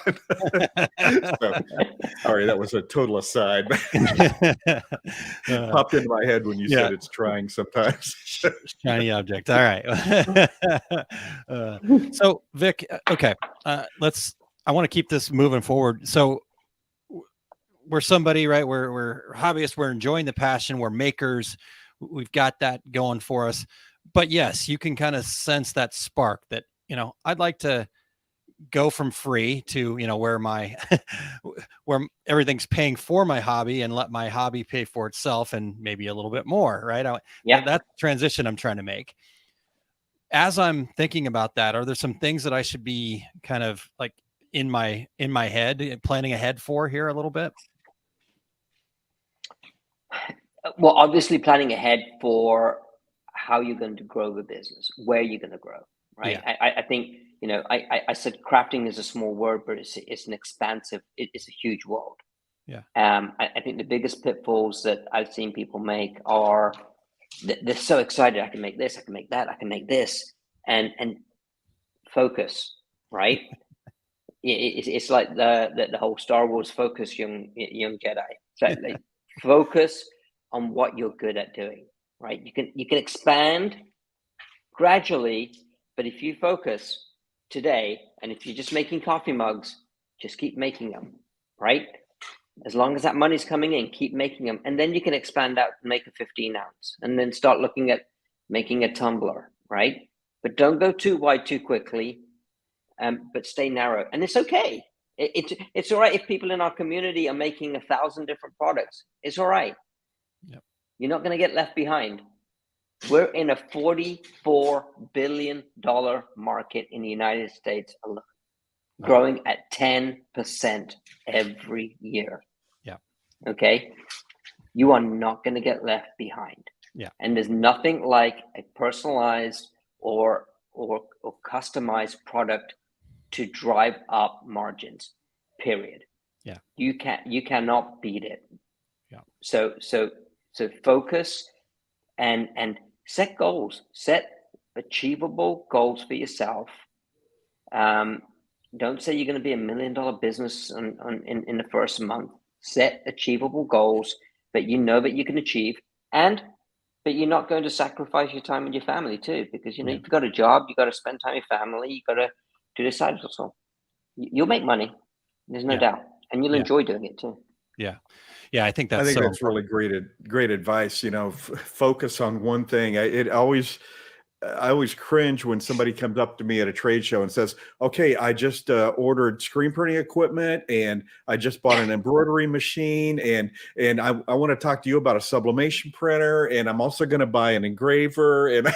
So, sorry, that was a total aside. Popped into my head when you said it's trying sometimes. Shiny object. All right. So Vik, okay, I want to keep this moving forward. So we're somebody, right? We're hobbyists. We're enjoying the passion. We're makers. We've got that going for us. But yes, you can kind of sense that spark that, you know, I'd like to go from free to, you know, where where everything's paying for my hobby, and let my hobby pay for itself and maybe a little bit more, right? That transition I'm trying to make. As I'm thinking about that, are there some things that I should be kind of like in my head, planning ahead for here a little bit? Well, obviously planning ahead for how you're going to grow the business, where you're going to grow, right? Yeah. I think, you know, I said crafting is a small word, but it's an expansive, it's a huge world. Yeah. I think the biggest pitfalls that I've seen people make are they're so excited. I can make this, I can make that, I can make this, and focus, right? It's like the whole Star Wars focus, young Jedi. So like, focus on what you're good at doing, right? You can expand gradually, but if you focus today, and if you're just making coffee mugs, just keep making them, right? As long as that money's coming in, keep making them, and then you can expand out and make a 15 ounce, and then start looking at making a tumbler, right? But don't go too wide too quickly. But stay narrow, and it's okay. It's all right if people in our community are making 1,000 different products. It's all right. Yep. You're not going to get left behind. We're in a $44 billion market in the United States alone, growing at 10% every year. Yeah. Okay. You are not going to get left behind. Yeah. And there's nothing like a personalized or customized product to drive up margins, period. Yeah. You cannot beat it. Yeah. So focus and set goals, set achievable goals for yourself. Don't say you're going to be $1 million business in the first month. Set achievable goals that you know that you can achieve, but you're not going to sacrifice your time with your family too, because, you know, if you've got a job, you got to spend time with family, you got to do this side hustle. You'll make money. There's no doubt. And you'll enjoy doing it too. Yeah. Yeah. I think that's really great advice. You know, focus on one thing. I always cringe when somebody comes up to me at a trade show and says, "Okay, I just ordered screen printing equipment, and I just bought an embroidery machine, and I want to talk to you about a sublimation printer, and I'm also going to buy an engraver." And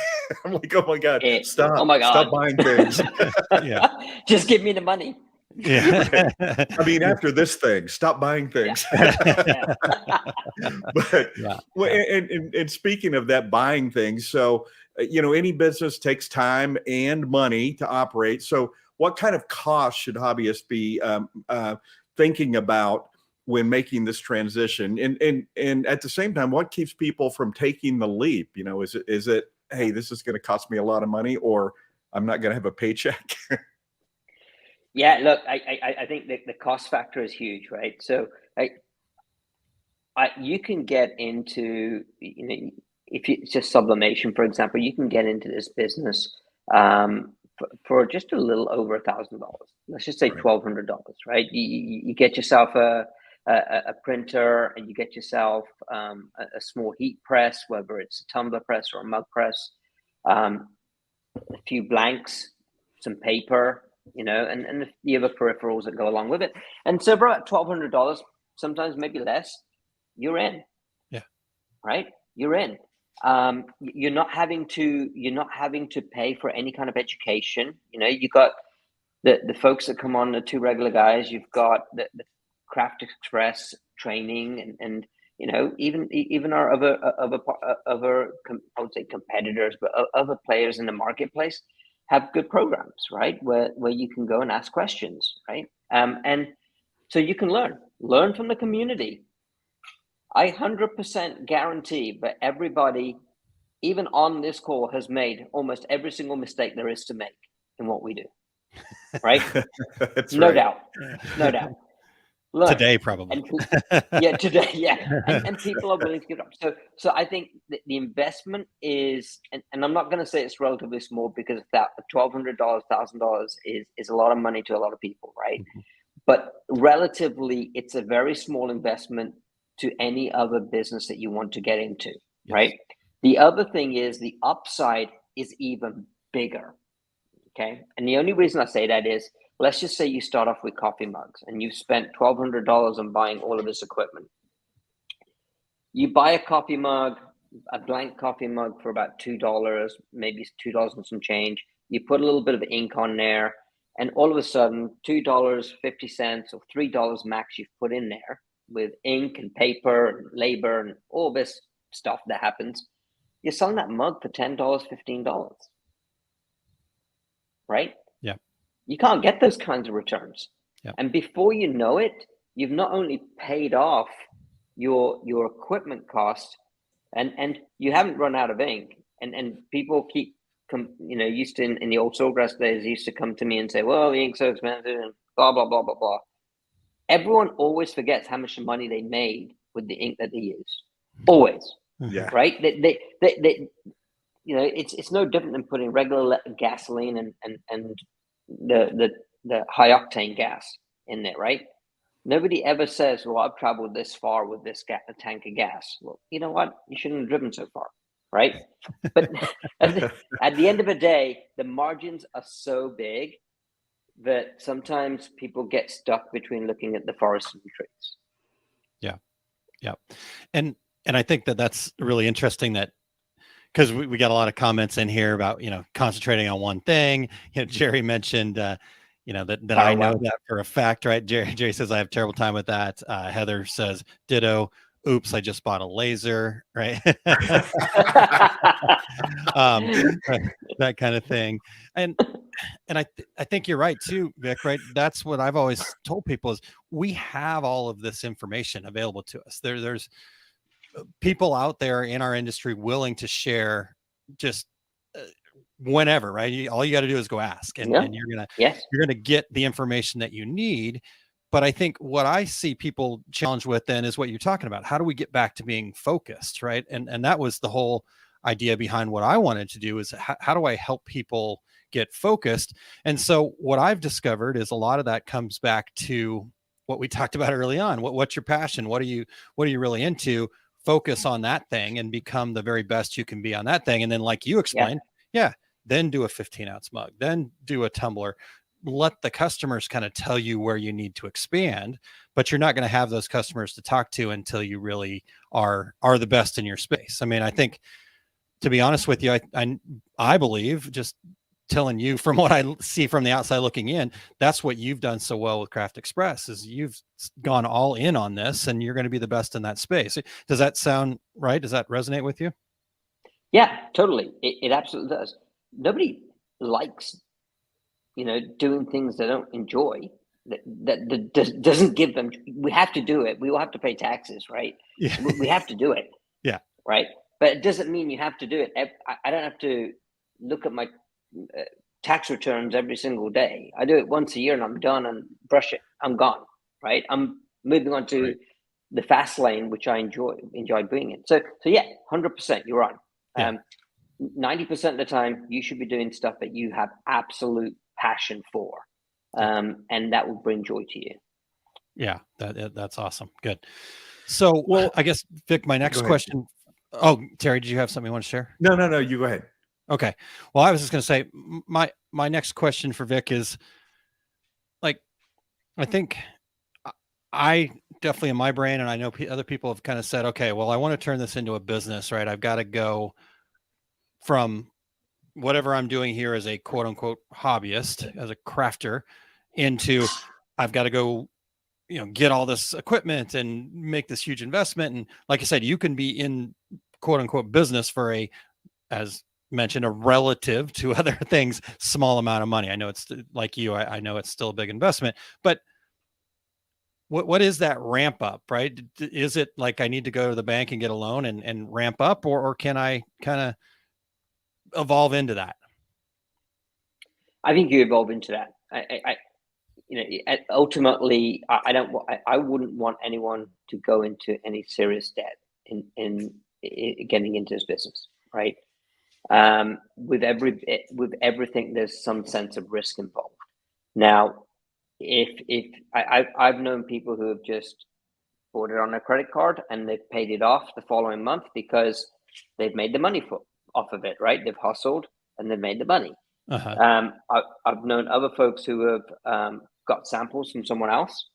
I'm like, "Oh my God, stop! Oh my God, stop buying things." Just give me the money. Yeah. I mean, after this thing, stop buying things. But well, and speaking of that, buying things, so any business takes time and money to operate. So what kind of cost should hobbyists be thinking about when making this transition? And at the same time, what keeps people from taking the leap? Is it hey, this is going to cost me a lot of money, or I'm not going to have a paycheck? Yeah, look, I think the cost factor is huge, right? So you can get into, if it's just sublimation, for example, you can get into this business for just a little over $1,000. Let's just say $1,200, right? You get yourself a printer, and you get yourself a small heat press, whether it's a tumbler press or a mug press, a few blanks, some paper, and the other peripherals that go along with it. And so for about $1,200, sometimes maybe less, you're in. Yeah. Right? You're in. You're not having to pay for any kind of education. You got the folks that come on, the two regular guys. You've got the Craft Express training, and even our other I would say competitors, but other players in the marketplace have good programs, right? Where you can go and ask questions, right? And so you can learn from the community. I 100% guarantee that everybody, even on this call, has made almost every single mistake there is to make in what we do, right? That's no right. doubt. Learn. Today, probably. Today, yeah. And people are willing to give it up. So I think the investment is, and I'm not going to say it's relatively small, because that $1,200, $1,000 is a lot of money to a lot of people, right? Mm-hmm. But relatively, it's a very small investment to any other business that you want to get into, right? The other thing is the upside is even bigger, okay? And the only reason I say that is, let's just say you start off with coffee mugs and you've spent $1,200 on buying all of this equipment. You buy a coffee mug, a blank coffee mug, for about $2, maybe $2 and some change. You put a little bit of ink on there, and all of a sudden, $2.50 or $3 max you've put in there with ink and paper and labor and all this stuff that happens. You're selling that mug for $10, $15, right? Yeah. You can't get those kinds of returns. Yep. And before you know it, you've not only paid off your equipment cost, and you haven't run out of ink. And people keep, used to, in the old Sawgrass days, used to come to me and say, well, the ink's so expensive and blah, blah, blah, blah, blah. Everyone always forgets how much money they made with the ink that they used. Always. Yeah. Right? They it's no different than putting regular gasoline and the high octane gas in there, right? Nobody ever says, well, I've traveled this far with this tank of gas. Well, you know what? You shouldn't have driven so far, right? But at the end of the day, the margins are so big that sometimes people get stuck between looking at the forest and the trees. Yeah. And I think that's really interesting, that because we got a lot of comments in here about, concentrating on one thing. Jerry mentioned, that I know that for a fact, right? Jerry says I have a terrible time with that. Heather says ditto. Oops, I just bought a laser, right? That kind of thing. And I think you're right too, Vic, right? That's what I've always told people, is we have all of this information available to us. There's people out there in our industry willing to share just whenever, right? All you got to do is go ask, and you're gonna get the information that you need. But I think what I see people challenged with then is what you're talking about. How do we get back to being focused, right? And that was the whole idea behind what I wanted to do, is how do I help people get focused? And so what I've discovered is a lot of that comes back to what we talked about early on. What's your passion? What are you really into? Focus on that thing and become the very best you can be on that thing. And then, like you explained, then do a 15-ounce mug, then do a tumbler. Let the customers kind of tell you where you need to expand, but you're not going to have those customers to talk to until you really are the best in your space. I mean, I think, to be honest with you, I believe, just telling you from what I see from the outside looking in, that's what you've done so well with Craft Express is you've gone all in on this and you're going to be the best in that space. Does that sound right? Does that resonate with you? Yeah, totally. It absolutely does. Nobody likes, doing things they don't enjoy. That doesn't give them. We have to do it. We will have to pay taxes, right? Yeah. We have to do it. Yeah. Right. But it doesn't mean you have to do it. I don't have to look at my tax returns every single day. I do it once a year and I'm done and brush it. I'm gone. Right. I'm moving on to the fast lane, which I enjoy doing it. So yeah, 100%. You're right. 90% of the time, you should be doing stuff that you have absolute passion for, and that will bring joy to you. Yeah, that's awesome. Good. So, well, I guess Vic, my next question. Oh, Terry, did you have something you want to share? No. You go ahead. Okay. Well, I was just going to say my next question for Vic is, like, I think I definitely in my brain, and I know other people have kind of said, okay, well, I want to turn this into a business, right? I've got to go from whatever I'm doing here as a quote unquote hobbyist, as a crafter, into I've got to go, get all this equipment and make this huge investment. And like I said, you can be in quote unquote business for as mentioned, a relative to other things, small amount of money. I know it's like you, I know it's still a big investment, but what is that ramp up, right? Is it like I need to go to the bank and get a loan and ramp up, or can I kind of evolve into that? I think you evolve into that. Ultimately, I wouldn't want anyone to go into any serious debt in getting into this business, right? With everything, there's some sense of risk involved. Now, if I've known people who have just bought it on a credit card and they've paid it off the following month because they've made the money off of it, right? They've hustled and they've made the money. Uh-huh. I've known other folks who have got samples from someone else,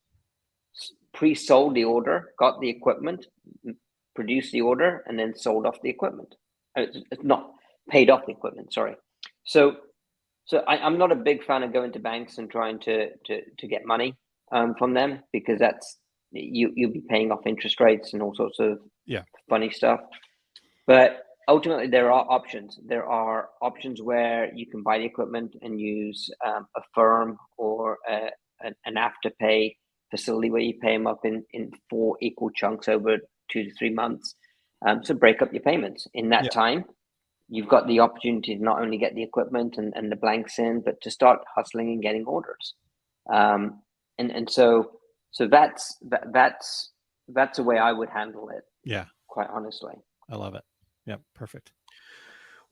pre-sold the order, got the equipment, produced the order, and then sold off the equipment. It's not paid off the equipment, sorry. So I'm not a big fan of going to banks and trying to get money from them, because that's you'll be paying off interest rates and all sorts of funny stuff. But ultimately, there are options. There are options where you can buy the equipment and use a firm or an afterpay facility where you pay them up in 4 equal chunks over 2 to 3 months. So break up your payments. In that time, you've got the opportunity to not only get the equipment and the blanks in, but to start hustling and getting orders. And so that's the way I would handle it. Yeah. Quite honestly. I love it. Yeah. Perfect.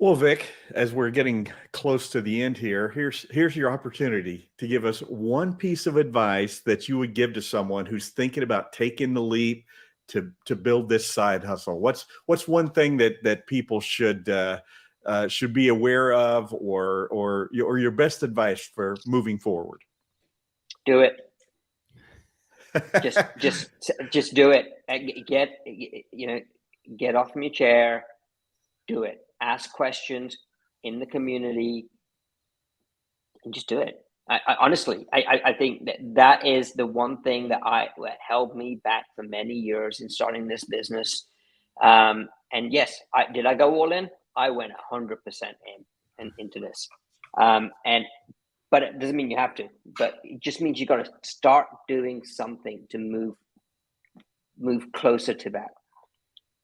Well, Vic, as we're getting close to the end here, here's your opportunity to give us one piece of advice that you would give to someone who's thinking about taking the leap to build this side hustle. What's one thing that people should be aware of, or your best advice for moving forward? Do it. just do it. Get off from your chair. Do it. Ask questions in the community, and just do it. I honestly think that is the one thing that held me back for many years in starting this business. And yes, did I go all in? I went 100% into this. But it doesn't mean you have to. But it just means you got to start doing something to move closer to that.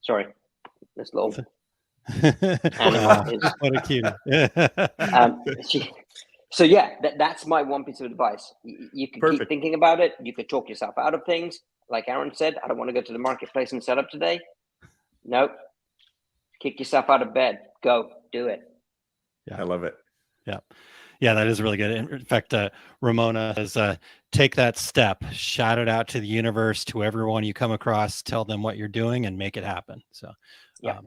Sorry, this little animal is what a cutie. So yeah, that's my one piece of advice. You could keep thinking about it. You could talk yourself out of things. Like Aaron said, I don't want to go to the marketplace and set up today. Nope. Kick yourself out of bed. Go do it. Yeah, I love it. Yeah, that is really good. In fact, Ramona says, take that step, shout it out to the universe, to everyone you come across, tell them what you're doing and make it happen. So yeah,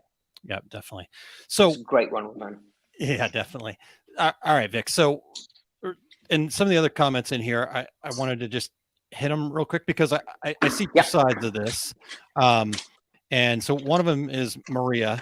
definitely. So it's a great one, man. Yeah, definitely. All right, Vic. So, and some of the other comments in here, I wanted to just hit them real quick, because I see two sides of this. And so one of them is Maria.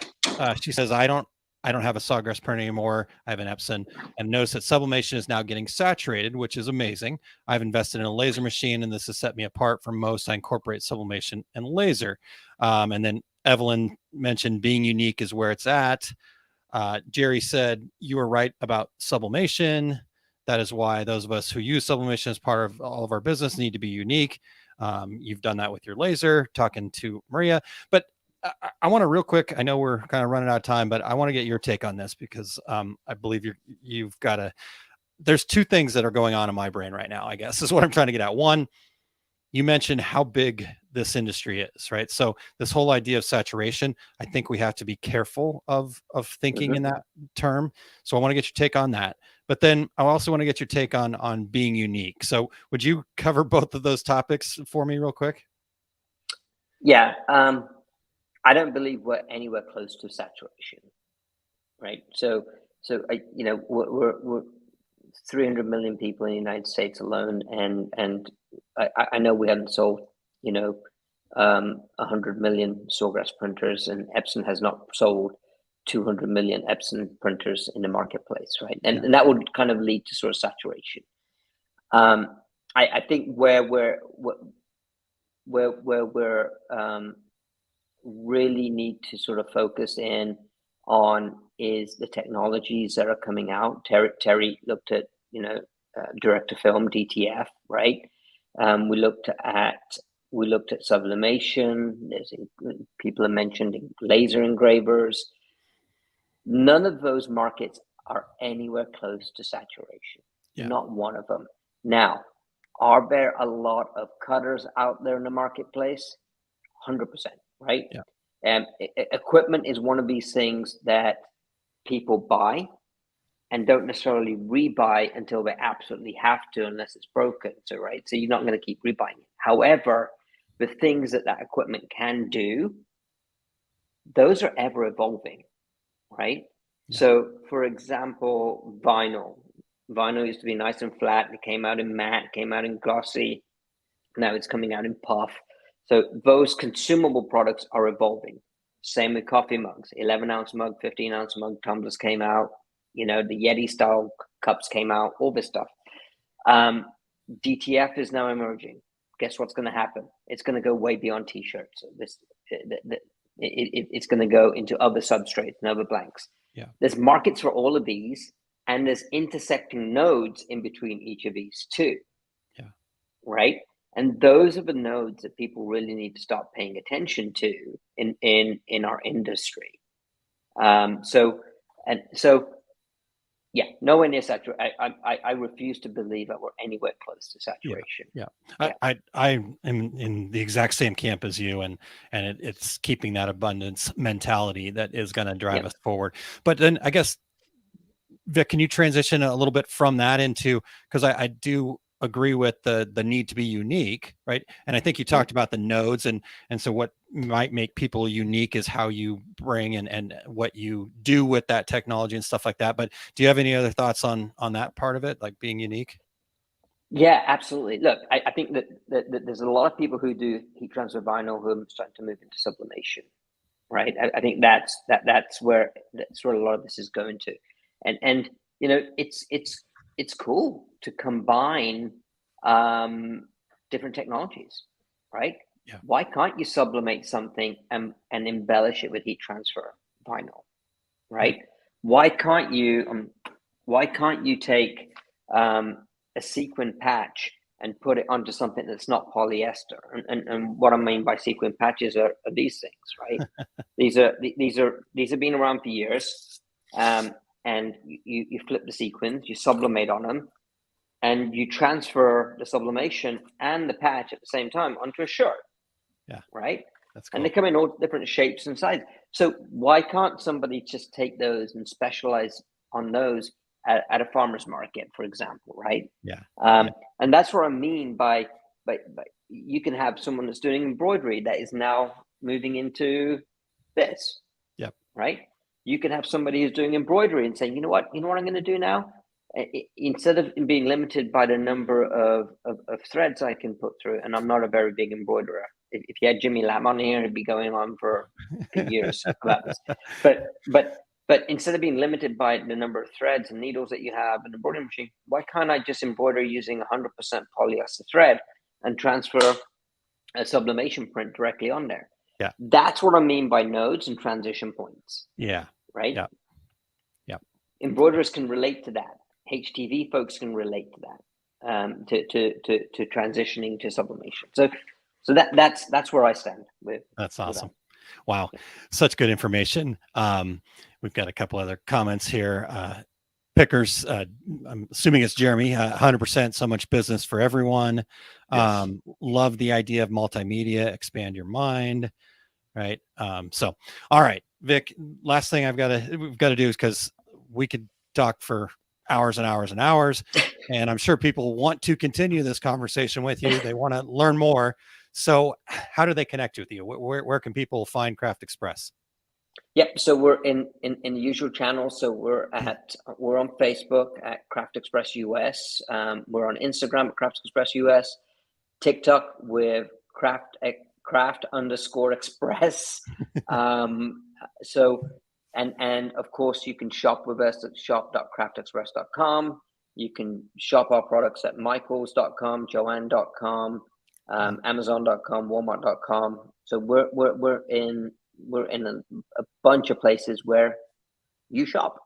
She says, I don't I don't have a sawgrass printer anymore. I have an Epson, and notice that sublimation is now getting saturated, which is amazing. I've invested in a laser machine, and this has set me apart from most. I incorporate sublimation and laser. And then Evelyn mentioned being unique is where it's at. Jerry said, you were right about sublimation. That is why those of us who use sublimation as part of all of our business need to be unique. You've done that with your laser, talking to Maria. But I want to real quick, I know we're kind of running out of time, but I want to get your take on this because I believe you've got there's two things that are going on in my brain right now, I guess, is what I'm trying to get at. One, you mentioned how big this industry is, right? So this whole idea of saturation, I think we have to be careful of thinking in that term. So I want to get your take on that. But then I also want to get your take on being unique. So would you cover both of those topics for me real quick? Yeah. I don't believe we're anywhere close to saturation, right? So we're 300 million people in the United States alone, and I know we haven't sold 100 million sawgrass printers, and Epson has not sold 200 million Epson printers in the marketplace, right? And that would kind of lead to sort of saturation. I think where we're really need to sort of focus in on is the technologies that are coming out. Terry looked at direct to film, DTF, right? We looked at sublimation. There's people have mentioned laser engravers. None of those markets are anywhere close to saturation. Not one of them. Now, are there a lot of cutters out there in the marketplace? 100%, right? Yeah. Equipment is one of these things that people buy and don't necessarily rebuy until they absolutely have to, unless it's broken. So, right. So you're not going to keep rebuying it. However, the things that equipment can do, those are ever evolving, right? Yeah. So, for example, vinyl used to be nice and flat. It came out in matte, came out in glossy. Now it's coming out in puff. So those consumable products are evolving. Same with coffee mugs. 11-ounce mug, 15-ounce mug, tumblers came out. The Yeti style cups came out. All this stuff. DTF is now emerging. Guess what's going to happen? It's going to go way beyond t-shirts. So it's going to go into other substrates and other blanks. Yeah. There's markets for all of these, and there's intersecting nodes in between each of these too. Yeah. Right. And those are the nodes that people really need to start paying attention to in our industry. Yeah, nowhere near saturation. I refuse to believe that we're anywhere close to saturation. Yeah. I am in the exact same camp as you, and it's keeping that abundance mentality that is going to drive us forward. But then I guess, Vik, can you transition a little bit from that into, because I do agree with the need to be unique, right? And I think you talked about the nodes, and so what might make people unique is how you bring and what you do with that technology and stuff like that. But do you have any other thoughts on that part of it, like being unique? Yeah, absolutely. Look, I think that there's a lot of people who do heat transfer vinyl who are starting to move into sublimation, right? I think that's where a lot of this is going to, and it's cool to combine different technologies, right? Yeah. Why can't you sublimate something and embellish it with heat transfer vinyl, right? Why can't you take a sequin patch and put it onto something that's not polyester? And what I mean by sequin patches are these things, right? These have been around for years. And you flip the sequins, you sublimate on them, and you transfer the sublimation and the patch at the same time onto a shirt. Yeah. Right? That's cool. And they come in all different shapes and sizes. So why can't somebody just take those and specialize on those at a farmer's market, for example, right? Yeah. And that's what I mean by you can have someone that's doing embroidery that is now moving into this. Yep. Right? You can have somebody who's doing embroidery and saying, you know what I'm going to do now? Instead of being limited by the number of threads I can put through, and I'm not a very big embroiderer. If you had Jimmy Lam on here, it'd be going on for years about this. But But instead of being limited by the number of threads and needles that you have in the embroidery machine, why can't I just embroider using 100% polyester thread and transfer a sublimation print directly on there? Yeah. That's what I mean by nodes and transition points. Yeah. Right? Yeah. Yeah. Embroiderers can relate to that. HTV folks can relate to that, to transitioning to sublimation. So that's where I stand with. That's awesome. With that. Wow. Such good information. We've got a couple other comments here. Pickers, I'm assuming it's Jeremy, 100%, so much business for everyone. Yes. Love the idea of multimedia, expand your mind. Right. So, all right, Vic, last thing we've got to do is, because we could talk for hours and hours and hours, and I'm sure people want to continue this conversation with you. They want to learn more. So how do they connect with you? Where can people find Craft Express? Yep. So we're in the usual channels. So we're on Facebook at Craft Express US. We're on Instagram at Craft Express US, TikTok with craft_express. So, and of course you can shop with us at shop.craftexpress.com. You can shop our products at michaels.com, joanne.com, amazon.com, walmart.com. So we're in a bunch of places where you shop.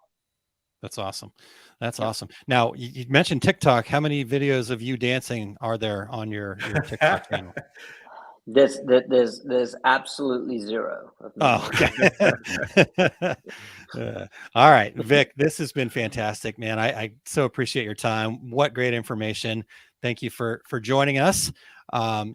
That's awesome. That's awesome. Now, you mentioned TikTok. How many videos of you dancing are there on your TikTok channel? There's absolutely zero. Oh, okay. All right, Vic, this has been fantastic, man. I so appreciate your time. What great information. Thank you for joining us.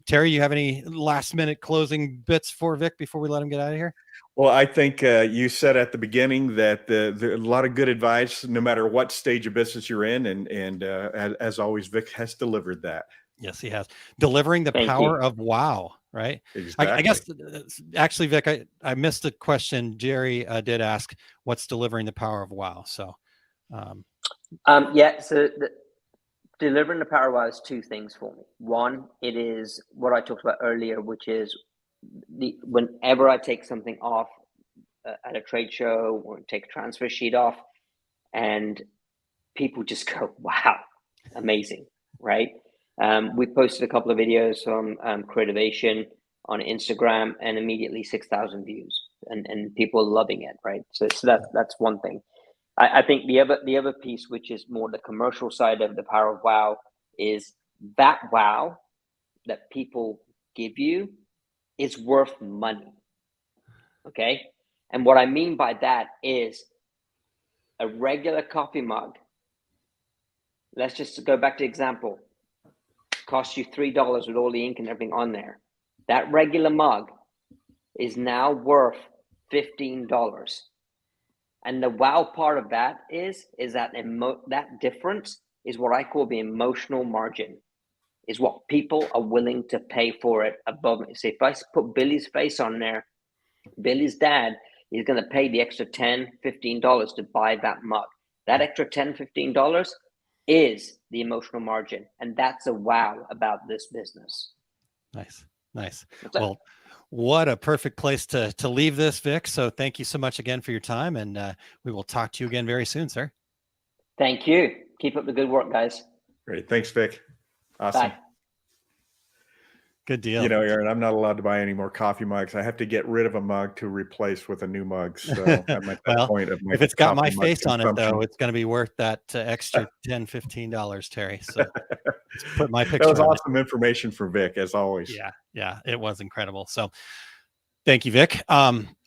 Terry, you have any last minute closing bits for Vic before we let him get out of here? Well, I think you said at the beginning that there's a lot of good advice, no matter what stage of business you're in. And as always, Vic has delivered that. Yes, he has. Delivering the power of wow, right? Exactly. I guess, actually, Vic, I missed a question. Jerry did ask, what's delivering the power of wow? So, so delivering the power of wow is two things for me. One, it is what I talked about earlier, which is whenever I take something off at a trade show or take a transfer sheet off, and people just go, wow, amazing, right? We posted a couple of videos on Creativation on Instagram, and immediately 6,000 views, and people loving it, right? So that's one thing. I think the other piece, which is more the commercial side of the power of wow, is that wow that people give you is worth money. Okay, and what I mean by that is a regular coffee mug. Let's just go back to example. Costs you $3 with all the ink and everything on there. That regular mug is now worth $15. And the wow part of that is that that difference is what I call the emotional margin, is what people are willing to pay for it above me. So if I put Billy's face on there, Billy's dad is going to pay the extra $10, $15 to buy that mug. That extra $10, $15 is the emotional margin. And that's a wow about this business. Nice. Well, what a perfect place to leave this, Vic. So thank you so much again for your time. And we will talk to you again very soon, sir. Thank you. Keep up the good work, guys. Great. Thanks, Vic. Awesome. Bye. Good deal. You know, Aaron, I'm not allowed to buy any more coffee mugs. I have to get rid of a mug to replace with a new mug. So I'm at that point of my if it's got my coffee mug face on it, consumption. though, it's going to be worth that extra $10, $15, Terry. So put my picture. That was awesome information for Vic, as always. Yeah, it was incredible. So thank you, Vic.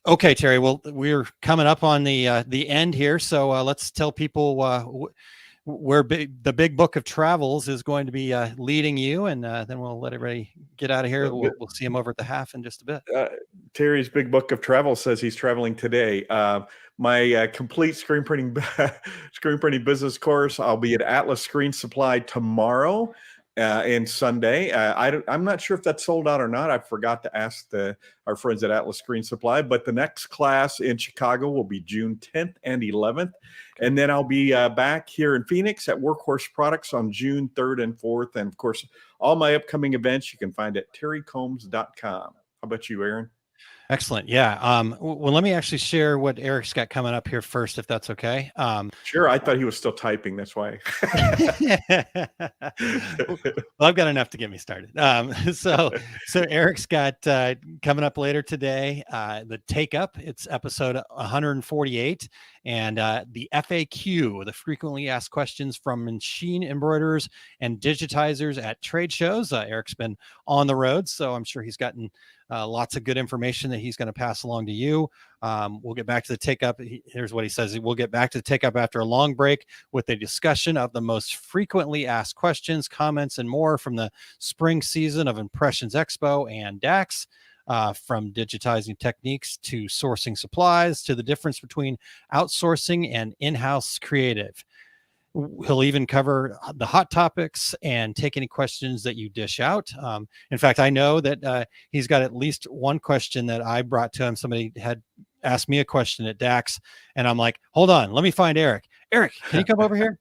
Okay, Terry. Well, we're coming up on the end here. So let's tell people where the big book of travels is going to be leading you, and then we'll let everybody get out of here. We'll see him over at the half in just a bit. Terry's big book of travel says he's traveling today. My complete screen printing business course, I'll be at Atlas Screen Supply tomorrow and Sunday. I'm not sure if that's sold out or not. I forgot to ask our friends at Atlas Screen Supply, but the next class in Chicago will be June 10th and 11th. And then I'll be back here in Phoenix at Workhorse Products on June 3rd and 4th. And of course, all my upcoming events you can find at terrycombs.com. How about you, Aaron? Excellent. Yeah. Well, let me actually share what Eric's got coming up here first, if that's okay. Sure. I thought he was still typing. That's why. Well, I've got enough to get me started. So Eric's got coming up later today, the Take Up. It's episode 148, and the FAQ, the frequently asked questions from machine embroiderers and digitizers at trade shows. Eric's been on the road, so I'm sure he's gotten lots of good information that he's going to pass along to you. We'll get back to the Take Up. Here's what he says. We'll get back to the Take Up after a long break with a discussion of the most frequently asked questions, comments, and more from the spring season of Impressions Expo and DAX. From digitizing techniques to sourcing supplies to the difference between outsourcing and in-house creative. He'll even cover the hot topics and take any questions that you dish out. In fact, I know that he's got at least one question that I brought to him. Somebody had asked me a question at DAX, and I'm like, hold on, let me find Eric. Eric, can you come over here?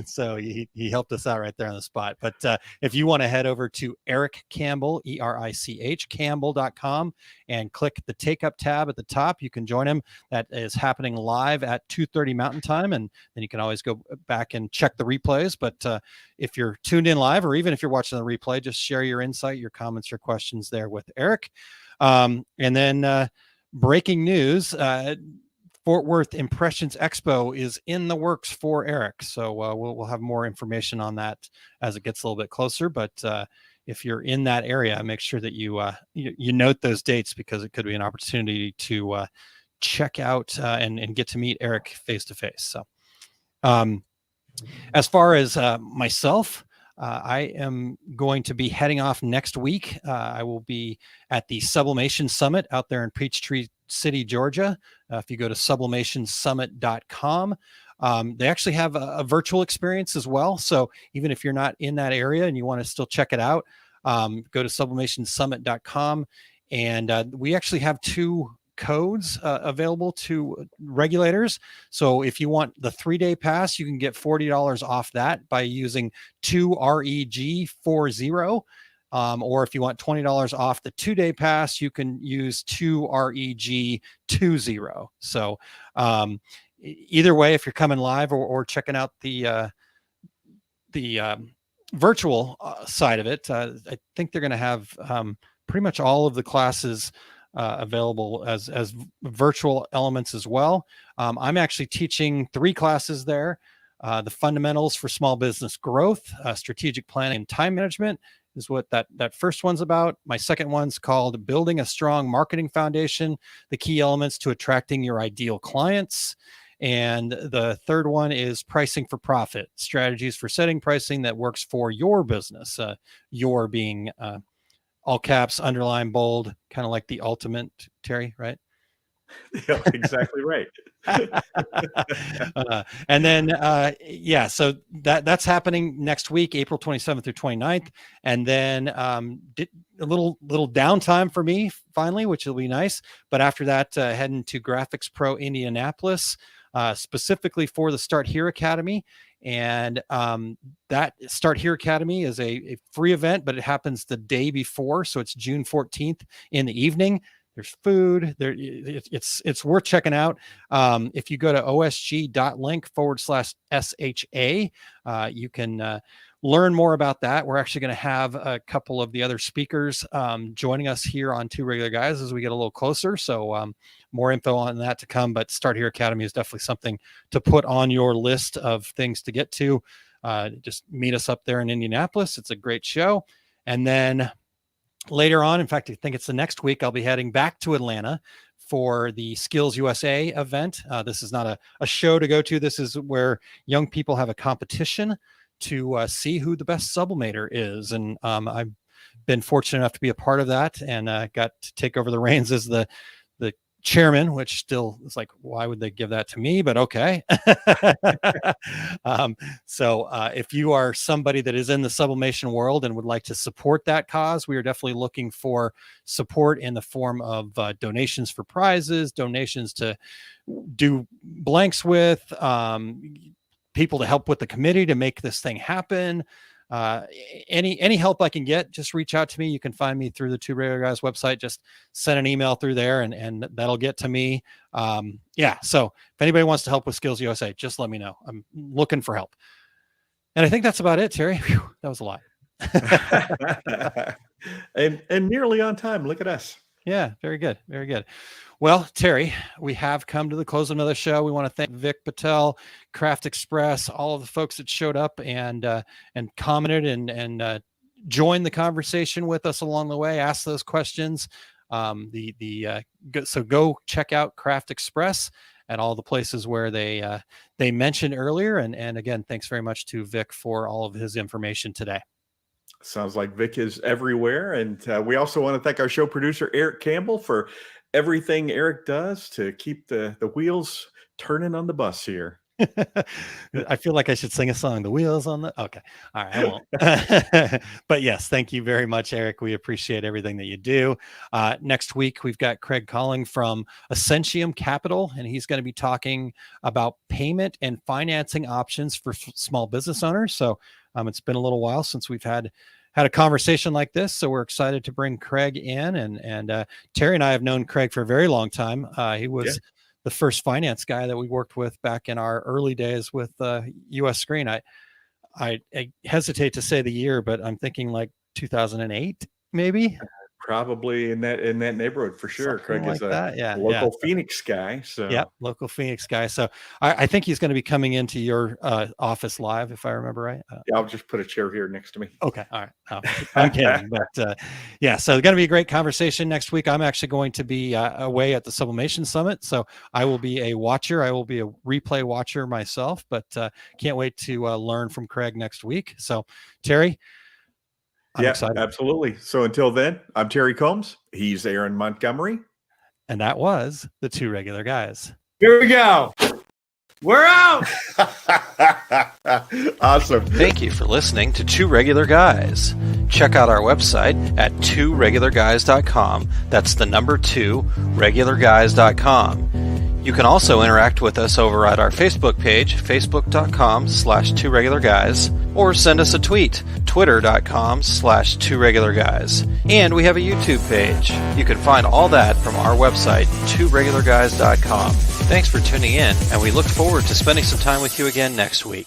So he helped us out right there on the spot. But if you want to head over to Eric Campbell, ERICH Campbell.com, and click the Take Up tab at the top, you can join him. That is happening live at 2:30 Mountain Time. And then you can always go back and check the replays. But if you're tuned in live, or even if you're watching the replay, just share your insight, your comments, your questions there with Eric. And then breaking news, Fort Worth Impressions Expo is in the works for Eric. So we'll have more information on that as it gets a little bit closer. But if you're in that area, make sure that you note those dates, because it could be an opportunity to check out and get to meet Eric face to face. So as far as myself, I am going to be heading off next week. I will be at the Sublimation Summit out there in Peachtree City, Georgia. If you go to sublimationsummit.com, they actually have a virtual experience as well. So even if you're not in that area and you want to still check it out, go to sublimationsummit.com. And we actually have 2 codes available to regulators. So if you want the 3-day pass, you can get $40 off that by using 2REG40. Or if you want $20 off the 2-day pass, you can use 2REG20. So either way, if you're coming live or checking out the virtual side of it, I think they're going to have pretty much all of the classes available as virtual elements as well. I'm actually teaching 3 classes there. The fundamentals for small business growth, strategic planning and time management is what that first one's about. My second one's called Building a Strong Marketing Foundation, the key elements to attracting your ideal clients. And the third one is Pricing for Profit, strategies for setting pricing that works for your business. Your being all caps, underline, bold, kind of like the ultimate, Terry, right? Yeah, exactly right. And then, so that's happening next week, April 27th through 29th. And then a little downtime for me finally, which will be nice. But after that, heading to Graphics Pro Indianapolis, specifically for the Start Here Academy. And that Start Here Academy is a free event, but it happens the day before. So it's June 14th in the evening. There's food there. It's worth checking out. If you go to osg.link/SHA, you can learn more about that. We're actually going to have a couple of the other speakers joining us here on Two Regular Guys as we get a little closer. So more info on that to come, but Start Here Academy is definitely something to put on your list of things to get to. Just meet us up there in Indianapolis. It's a great show. And then later on, in fact, I think it's the next week, I'll be heading back to Atlanta for the Skills USA event. This is not a show to go to. This is where young people have a competition to see who the best sublimator is. And I've been fortunate enough to be a part of that, and got to take over the reins as the chairman, which still is like, why would they give that to me? But okay. So if you are somebody that is in the sublimation world and would like to support that cause, we are definitely looking for support in the form of donations for prizes, donations to do blanks with, people to help with the committee to make this thing happen. any help I can get, just reach out to me. You can find me through the Two Regular Guys website. Just send an email through there and that'll get to me. So if anybody wants to help with Skills USA, just let me know. I'm looking for help. And I think that's about it, Terry. Whew, that was a lot. and nearly on time. Look at us. Yeah, very good. Very good. Well, Terry, we have come to the close of another show. We want to thank Vik Patel, Craft Express, all of the folks that showed up and commented and joined the conversation with us along the way, asked those questions. So go check out Craft Express at all the places where they mentioned earlier. And again, thanks very much to Vik for all of his information today. Sounds like Vik is everywhere. And we also want to thank our show producer, Eric Campbell, for everything Eric does to keep the wheels turning on the bus here. I feel like I should sing a song. The wheels on the... Okay. All right. I won't. But yes, thank you very much, Eric. We appreciate everything that you do. Next week, we've got Craig calling from Essentium Capital, and he's going to be talking about payment and financing options for small business owners. So it's been a little while since we've had a conversation like this. So we're excited to bring Craig in, and Terry and I have known Craig for a very long time. He was the first finance guy that we worked with back in our early days with US Screen. I hesitate to say the year, but I'm thinking like 2008, maybe. Probably in that neighborhood for sure. Something Craig is like a local Phoenix guy. So local Phoenix guy. So I think he's going to be coming into your office live, if I remember right. I'll just put a chair here next to me. Okay, all right. Oh, I'm kidding, but so it's going to be a great conversation next week. I'm actually going to be away at the Sublimation Summit, so I will be a watcher. I will be a replay watcher myself, but can't wait to learn from Craig next week. So Terry. I'm excited. Absolutely. So until then, I'm Terry Combs. He's Aaron Montgomery. And that was the Two Regular Guys. Here we go. We're out. Awesome. Thank you for listening to Two Regular Guys. Check out our website at tworegularguys.com. That's the number 2, regularguys.com. You can also interact with us over at our Facebook page, facebook.com/tworegularguys, or send us a tweet, twitter.com/tworegularguys. And we have a YouTube page. You can find all that from our website, tworegularguys.com. Thanks for tuning in, and we look forward to spending some time with you again next week.